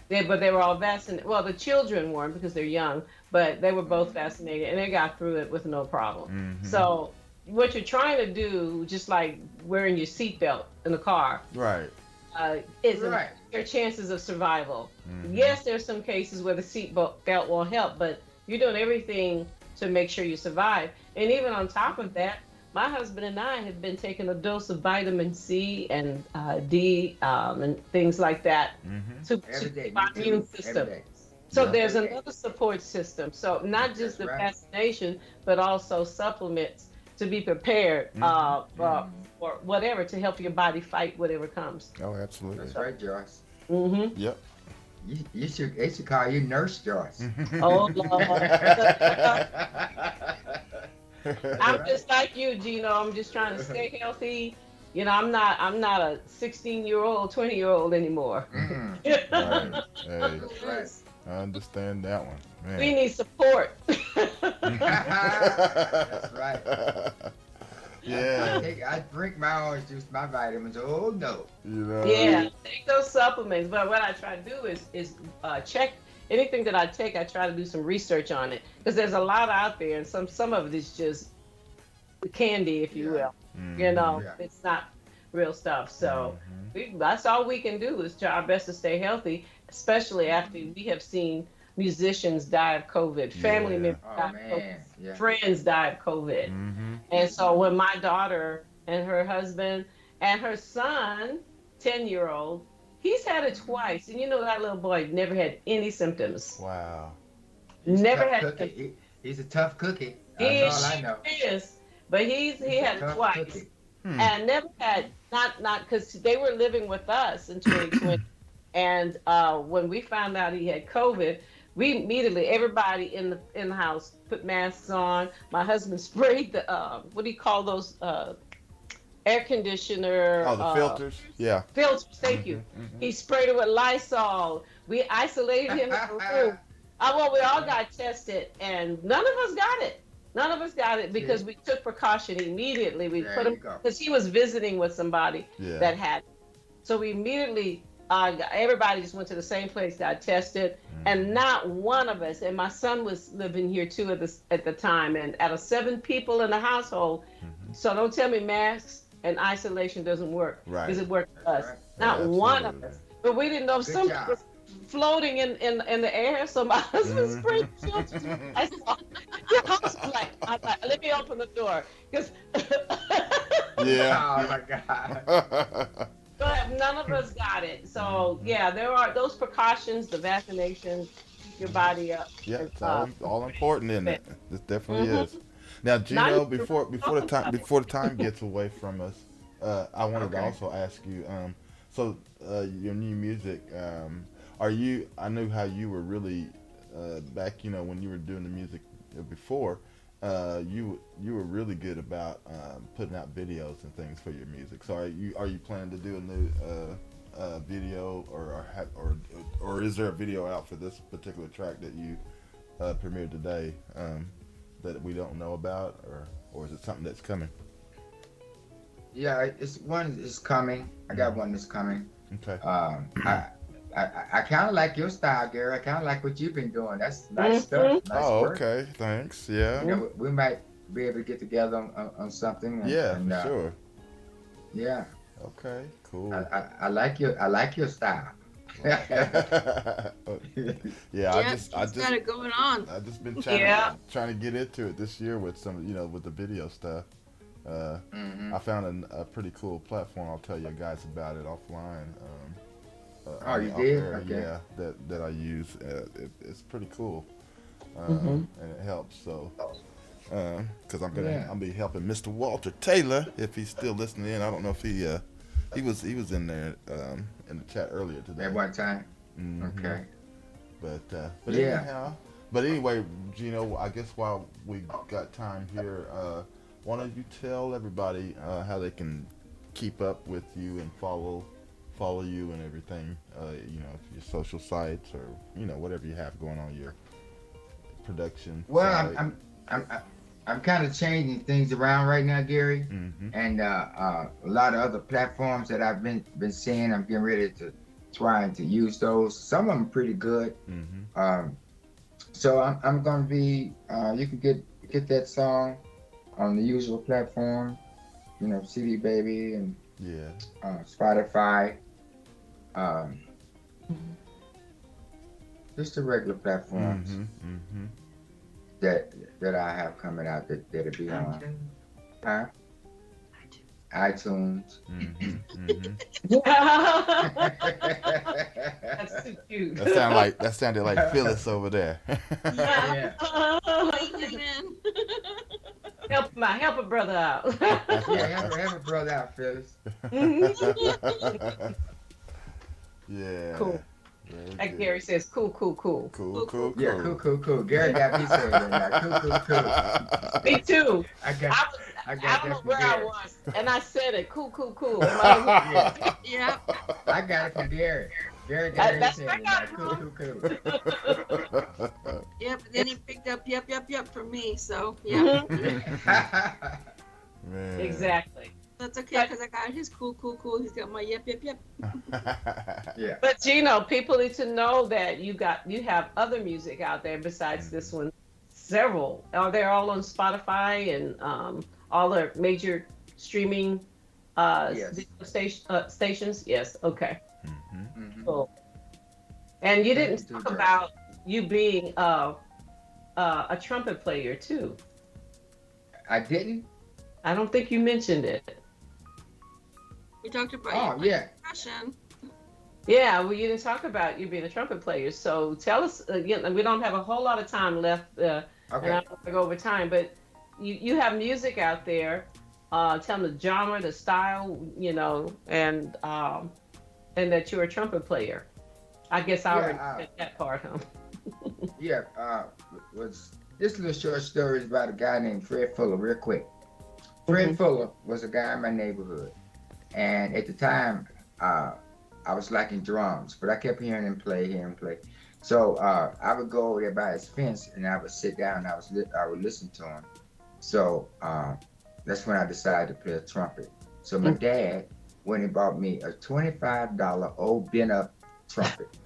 But they were all vaccinated. Well, the children weren't because they're young, but they were both vaccinated, and they got through it with no problem. So what you're trying to do, just like wearing your seatbelt in the car, Right. is Right. your chances of survival. Yes, there's some cases where the seatbelt won't help, but you're doing everything to make sure you survive. And even on top of that, my husband and I have been taking a dose of vitamin C and D and things like that to Every day. keep our me too. immune Every system. day. So Yeah. there's another support system. So not just the That's right. vaccination, but also supplements to be prepared for whatever to help your body fight whatever comes. Oh, absolutely. That's right, Joyce. Yep. They should call you Nurse Joyce. Oh Lord. I'm just like you, Gino. I'm just trying to stay healthy. I'm not a 16-year-old, 20-year-old anymore. Right. Hey, That's right. I understand that one. Man. We need support. That's right. Yeah. I drink my orange juice, my vitamins. Oh no. Yeah, take those supplements. But what I try to do is check anything that I take. I try to do some research on it because there's a lot out there, and some of it is just candy, if you will. Yeah. It's not real stuff. So that's all we can do is try our best to stay healthy. especially after we have seen musicians die of COVID, family Yeah. members Oh die of man, COVID, yeah. friends die of COVID. Mm-hmm. And so when my daughter and her husband and her son, 10-year-old, he's had it twice. And you know that little boy never had any symptoms. Wow. He's a Never tough had cookie. He's a tough cookie. he That's is, all I know. she is. But he He's a had it tough twice. cookie. Hmm. And never had not because they were living with us in 2020. And when we found out he had COVID, we immediately everybody in the house put masks on. My husband sprayed the what do you call those air conditioner Oh, the filters. Yeah. filters. Thank you. Mhm. He sprayed it with Lysol. We isolated him in a room. Well, we all got tested, and none of us got it. None of us got it because we took precaution immediately. We There put you him go. because he was visiting with somebody Yeah. that had it. So we immediately, everybody just went to the same place, got tested, and not one of us. And my son was living here too at the time, and out of 7 people in the household, so don't tell me masks and isolation doesn't work Right. because it worked for us. Right. Not Yeah, one of absolutely. us. But we didn't know if Good something job. was floating in the air. So my husband sprayed filters. I saw the house was like, I thought, let me open the door because Yeah. Oh my God. but none of us got it. So yeah, there are those precautions, the vaccinations, keep your body up. Yeah, And, it's all important, isn't it? It definitely Mhm. is. Now, Gino, Not- before the time gets away from us, I wanted to Okay. also ask you. So your new music, are you? I knew how you were really back. You know, when you were doing the music before, you were really good about putting out videos and things for your music. So are you planning to do a new video or is there a video out for this particular track that you premiered today that we don't know about, or is it something that's coming? Yeah, it's one is coming. I got one that's coming. Okay. I kind of like your style, Gary. I kind of like what you've been doing. That's nice stuff. Nice Oh, work. okay. Thanks. Yeah. You know, we might be able to get together on something. And, Yeah, and, for sure. Yeah, Okay. Cool. I like your style. Yeah. I He's just got it going on. I just been trying to get into it this year with some, with the video stuff. Mhm. I found a pretty cool platform. I'll tell you guys about it offline. Oh, you off did? air, Okay. Yeah, that I use. It's pretty cool, Mhm. and it helps. So, because I'm Yeah. be helping Mr. Walter Taylor if he's still listening in. I don't know if he was in there in the chat earlier today. At one time. Mhm. Okay. But Yeah. anyhow, but anyway, Gino, I guess while we got time here, why don't you tell everybody how they can keep up with you and follow you and everything, your social sites or whatever you have going on your production. Well, side. I'm kind of changing things around right now, Gary, Mhm. and a lot of other platforms that I've been seeing. I'm getting ready to trying to use those. Some of them pretty good. Mhm. So I'm gonna be. You can get that song on the usual platform, CD Baby and Yeah. Spotify. Just the regular platforms Mhm. Mhm. that I have coming out that'll be on. Huh? iTunes. Mhm. Mhm. That's too cute. That sounded like Phyllis over there. Yeah. Amen. Help a brother out. Yeah, have a brother out, Phyllis. Yeah. Cool. Very Like good. Gary says, cool. Cool. Yeah, cool. Gary got me saying that. Cool. Me too. I got I that don't know from where I Gary. was, and I said it. Cool. Am I- Yeah, Yeah. I got it from Gary. Gary got me That's saying where I got that. Cool. Yep. Then he picked up yep from me. So yeah, Man. Exactly. that's okay because I got his cool. He's got my yep. Yeah. But Gino, people need to know that you have other music out there besides this one. Several. They're all on Spotify and all the major streaming Yes. video stations. Yes. Okay. Mhm. Mhm. Cool. And you Thank didn't you too, talk Josh. about you being a trumpet player too. I didn't. I don't think you mentioned it. We talked about Oh your yeah. passion. Yeah, well, you didn't talk about you being a trumpet player. So tell us again. We don't have a whole lot of time left, and I Okay. don't want to go over time. But you have music out there. Tell them the genre, the style, and that you're a trumpet player. I guess I already Yeah. said that part, huh? Yeah. Was this little short story is about a guy named Fred Fuller. Real quick. Fred Fuller was a guy in my neighborhood, and at the time, I was liking drums, but I kept hearing him play. So I would go over there by his fence, and I would sit down. And I would listen to him. So that's when I decided to play a trumpet. So my dad went and bought me a $25 old bent up trumpet,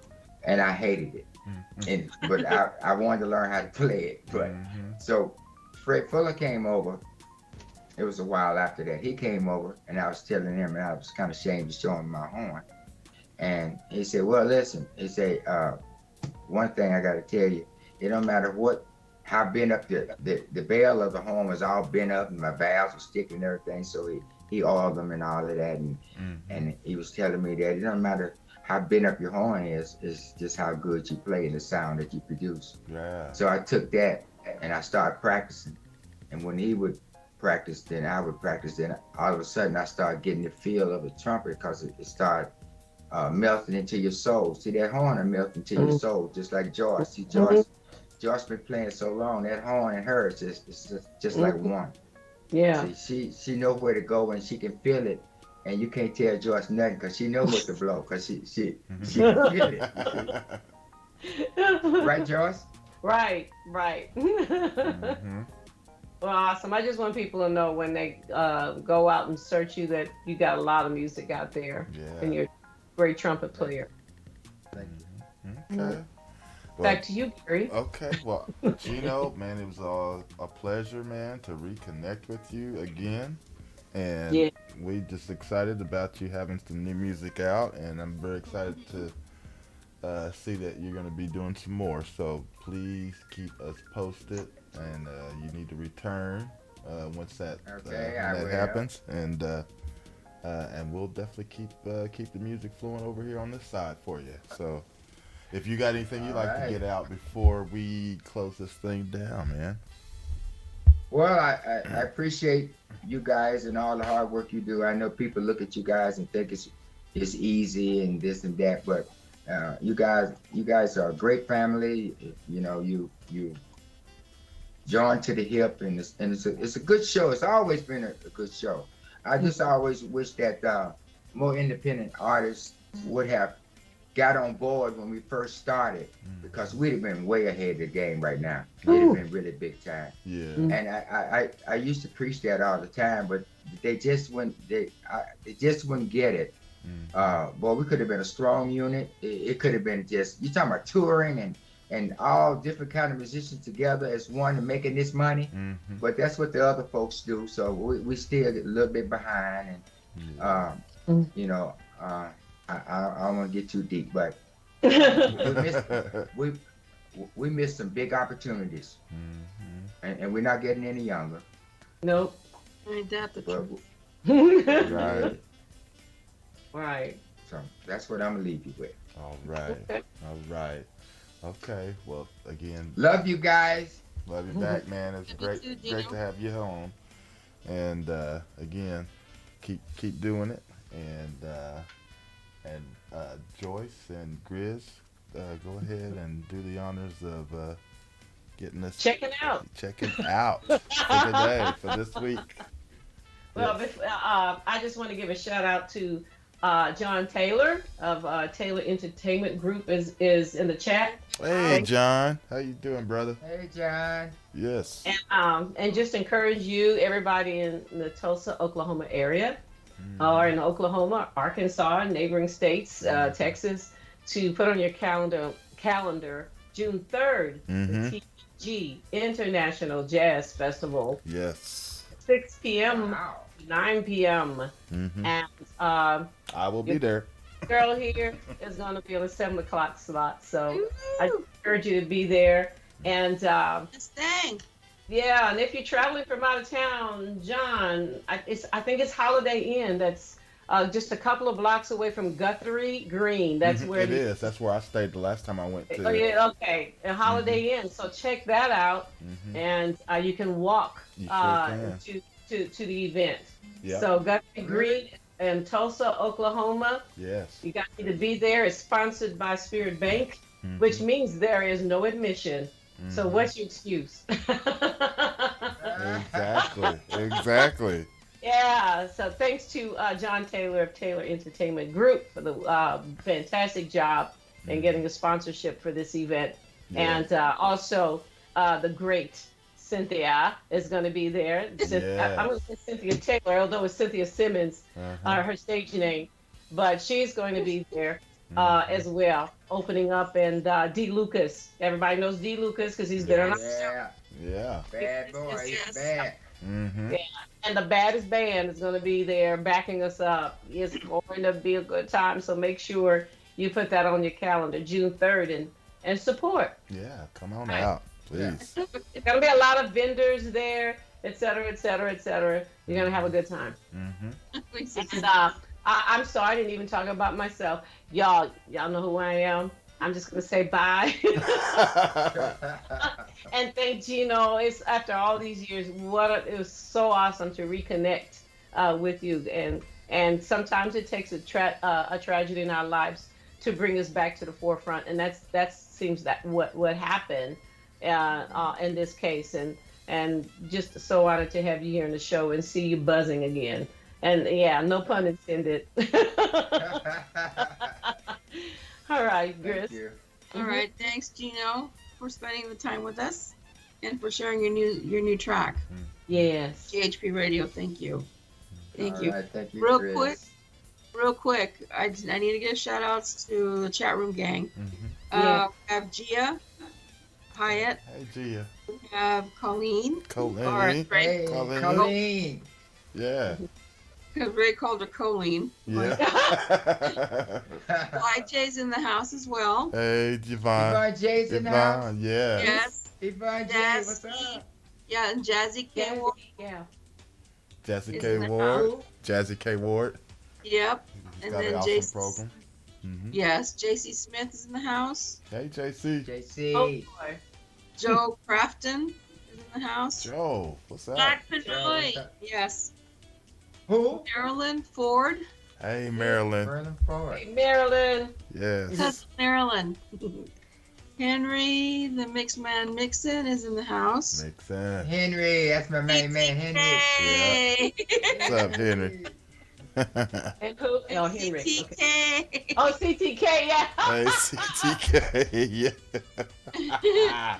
and I hated it. But I wanted to learn how to play it. But so Fred Fuller came over. It was a while after that. He came over, and I was telling him, and I was kind of ashamed to show him my horn. And he said, "Well, listen." He said, "One thing I got to tell you, it don't matter how bent up the bell of the horn was all bent up, and my valves were sticking and everything. So he oiled them and all of that, and he was telling me that it don't matter how bent up your horn is. It's just how good you play and the sound that you produce." Yeah. So I took that and I started practicing, and when he would practice, then I would practice. Then all of a sudden, I started getting the feel of a trumpet because it started melting into your soul. See, that horn will melt into your soul, just like Joyce. See, Joyce been playing so long, that horn and hers is just like one. Yeah. See, she knows where to go and she can feel it, and you can't tell Joyce nothing because she knows what to blow because she can feel it. Right, Joyce? Right. Well, awesome. I just want people to know when they go out and search you that you got a lot of music out there, and you're a great trumpet player. Thank you. Okay. Back to you, Gary. Okay. Well, Gino, man, it was a pleasure, man, to reconnect with you again. And we just excited about you having some new music out, and I'm very excited to see that you're going to be doing some more. So please keep us posted, and you need to return once that happens, and we'll definitely keep the music flowing over here on this side for you. So if you got anything you'd like to get out before we close this thing down, man. Well, I appreciate you guys and all the hard work you do. I know people look at you guys and think it's easy and this and that, but you guys are a great family. You know, you join to the hip, and it's a good show. It's always been a good show. I just always wish that more independent artists would have got on board when we first started, because we'd have been way ahead of the game right now. We'd have been really big time. Yeah. And I used to preach that all the time, but they just wouldn't get it. Boy, we could have been a strong unit. It could have been just, you talking about touring and all different kind of musicians together as one and making this money. But that's what the other folks do. So we still get a little bit behind, and you know, I don't want to get too deep, but we missed some big opportunities, and we're not getting any younger. Nope. Ain't that the truth? Right. Right. So that's what I'm gonna leave you with. All right. Okay. Well, again, love you guys. Love you back, man. It's great to have you home. And again, keep doing it. And Joyce and Grizz, go ahead and do the honors of getting us checking out for today, for this week. Well, I just want to give a shout out to John Taylor of Taylor Entertainment Group is in the chat. Hey, John, how you doing, brother? Hey, John. Yes. And just encourage you, everybody in the Tulsa, Oklahoma area, or in Oklahoma, Arkansas, neighboring states, Texas, to put on your calendar June 3rd, the TG International Jazz Festival. Yes. 6 p.m. 9 p.m. And I will be there. girl here is going to be on the 7 o'clock slot. So I encourage you to be there. And Yes, dang. yeah, and if you're traveling from out of town, John, I think it's Holiday Inn. That's just a couple of blocks away from Guthrie Green. That's where It is. That's where I stayed the last time I went to. Oh yeah, okay, a Holiday Inn. So check that out, and you can walk You sure can. to the event. Yeah. So Guthrie Green in Tulsa, Oklahoma. Yes. You got to be there. It's sponsored by Spirit Bank, which means there is no admission. So what's your excuse? Exactly. Exactly. Yeah, so thanks to John Taylor of Taylor Entertainment Group for the fantastic job in getting a sponsorship for this event. Yeah. And also the great Cynthia is going to be there. I'm going to say Cynthia Taylor, although it's Cynthia Simmons, her stage name. But she's going to be there as well, opening up. And D. Lucas, everybody knows D. Lucas because he's been on our show. Yeah. Bad boy, he's bad. Yeah. And the baddest band is going to be there backing us up. It's going to be a good time, so make sure you put that on your calendar, June 3rd, and support. Yeah. Come on out, please. There's going to be a lot of vendors there, et cetera, et cetera, et cetera. You're going to have a good time. And, I'm sorry, I didn't even talk about myself. Y'all know who I am. I'm just going to say bye. And thank Gino. It's after all these years. It was so awesome to reconnect with you. And sometimes it takes a tragedy in our lives to bring us back to the forefront. And that seems that what happened in this case. And just so honored to have you here in the show and see you buzzing again. And yeah, no pun intended. All right, Chris. Thank you. All right, thanks, Gino, for spending the time with us and for sharing your new track. Yes. GHP Radio, thank you. Thank you. All right, thank you, Real Chris. quick, I need to give shout outs to the chat room gang. Yeah. We have Gia, Hyatt, Hey, Gia. we have Colleen. Colleen. Hey, Colleen. Colleen. Yeah. Because Ray called her Colleen. Yeah. YJ's in the house as well. Hey, Javon. Yvonne J's in the house. Javon, yeah. Yes. Yvonne J, what's Jazzy. up? Yeah, and Jazzy K. Ward. Yeah. Jazzy Is K. in the Ward. house. Jazzy K. Ward. Yep. He's And got then an awesome JC. program. Yes, JC Smith is in the house. Hey, JC. JC. Oh boy. Joe Crafton is in the house. Joe, what's up? Black Joe, Pinoy. what's up? Yes. Who? Marilyn Ford. Hey, Marilyn. Vernon Ford. Hey, Marilyn. Yes. Cousin Marilyn. Henry, the Mixed Man Mixon, is in the house. Makes sense. Henry, that's my main man, Henry. Hey. What's up, Henry? And who? Oh, Henry. Okay. CTK. Oh, CTK, yeah. Hey, CTK. Yeah.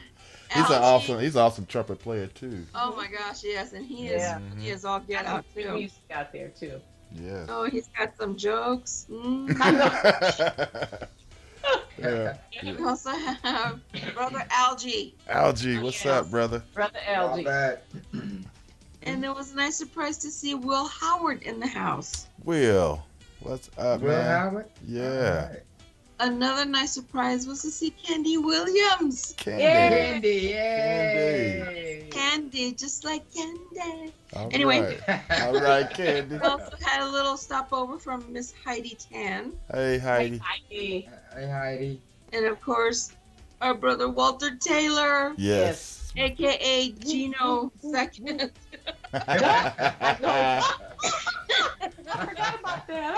He's an Algie. awesome trumpet player too. Oh my gosh, yes, and he Yeah. is all get out Good too. music out there too. Yes. Oh, he's got some jokes. Yeah. We also have Brother Algie, Algie, what's Yes. up, brother? Brother All LG. bad. and it was a nice surprise to see Will Howard in the house. Will, what's up, Will man? Howard? Yeah. All right. Another nice surprise was to see Candy Williams. Candy. Candy, yay! Candy, just like Candy. All Anyway. right. All right, Candy. We also had a little stopover from Miss Heidi Tan. Hey, Heidi. Heidi. Hey, Heidi. And of course, our brother Walter Taylor, Yes. aka Gino Second. I forgot about that.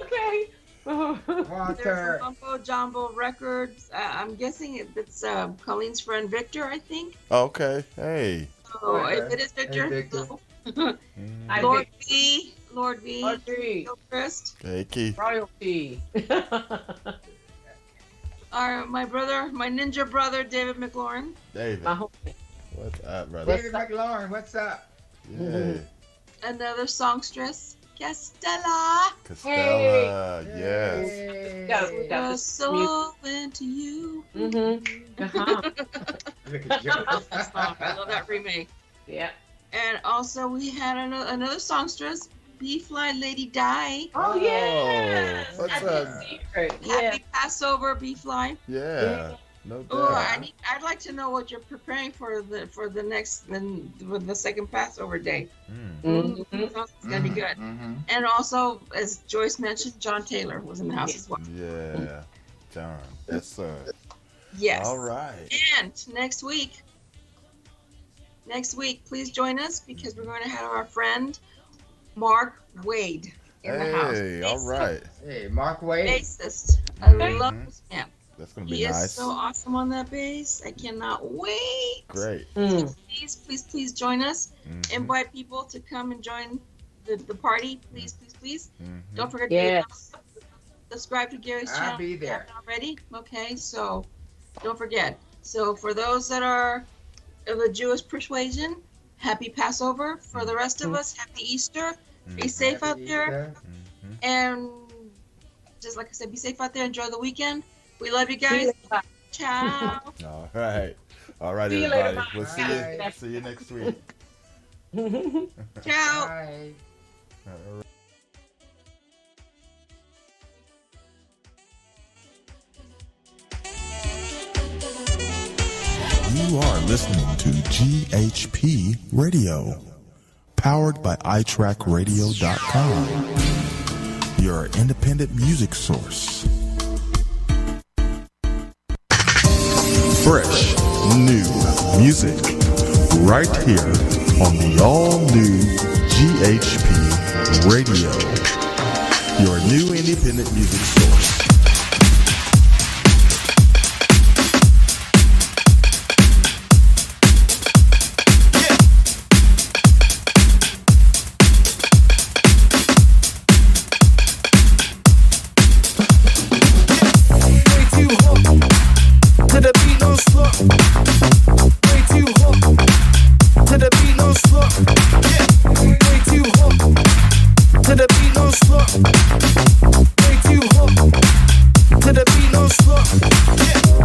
Okay. There's a Walter. Mumbo Jumbo Records. I'm guessing it's Colleen's friend Victor, I think. Okay. Hey. So if it is Victor, Hey, Victor. so- I Lord think V, Lord V, Audrey. Gilchrist. Hey, Keith. Royalty. My brother, my ninja brother, David McLaurin. David. My homie. What's up, brother? David McLaurin, what's up? Yeah. Another songstress, Castella. Costella. Yes. Yay. Got You're the so into you. Mm-hmm. Uh-huh. Look at Joe. That song. I love that remake. Yeah. And also we had another songstress, B-Fly Lady Di. Oh yeah. What's Happy- up? Secret. Yeah. Happy Passover, B-Fly. Yeah, no Oh, doubt. I'd like to know what you're preparing for the next for the second Passover day. Mm. It's gonna be good. Mm-hmm. And also, as Joyce mentioned, John Taylor was in the house as well. Yeah, John. Yes, sir. Yes. All right. And next week, please join us because we're going to have our friend Mark Wade in the house. Hey, all right. Hey, Mark Wade. Bassist. I love him. That's gonna be He nice. is so awesome on that bass. I cannot wait. Great. Please join us. Mhm. Invite people to come and join the party. Please. Mhm. Don't forget Yes. to subscribe to Gary's channel. I'll be if you there. haven't already. Okay, so don't forget. So for those that are of the Jewish persuasion, happy Passover. For the rest of us, happy Easter. Be safe out there. Mhm. And just like I said, be safe out there. Enjoy the weekend. We love you guys. Ciao. All right. All right, See you everybody. later, We'll Bye. see you next week. Ciao. Bye. All right. You are listening to GHP Radio, powered by iTrackRadio.com, your independent music source. Fresh, new music, right here on the all-new GHP Radio, your new independent music source.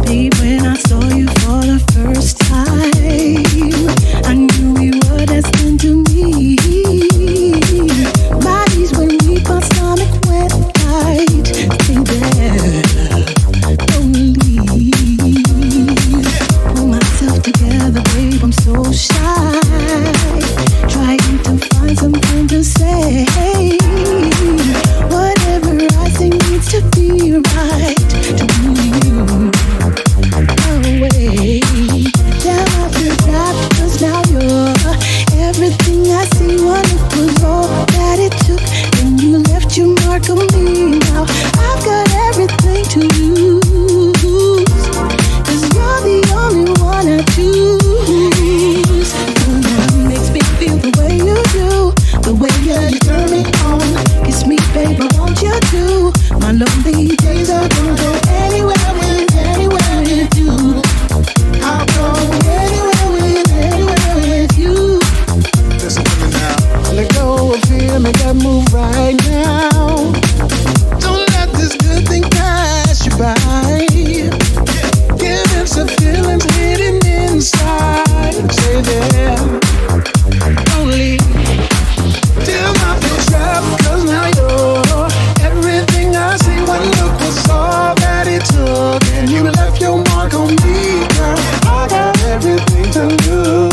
Babe, when I saw you for the first time, I knew we were destined to meet. Bodies when we my stomach went tight. Stay there, don't leave. Pull myself together, babe, I'm so shy. Trying to find something to say. Whatever I say needs to be right to you. Away. Damn, I feel bad because now you're everything I see. What it was all that it took, and you left your mark on me. Now I've got everything to lose, 'cause you're the only one I choose. Now it makes me feel the way you do, the way you turn me on. Kiss me, babe, I want you to. My lonely days are gonna go anywhere with you. I'll go anywhere with you. Listen to me now. Let go of fear, make that move right now. Don't let this good thing pass you by. Give it some feelings hidden inside. Stay there, don't leave. Till I feel trapped, 'cause now you're everything I see. One look was all that it took, and you left your mark on me, girl. I got everything to lose.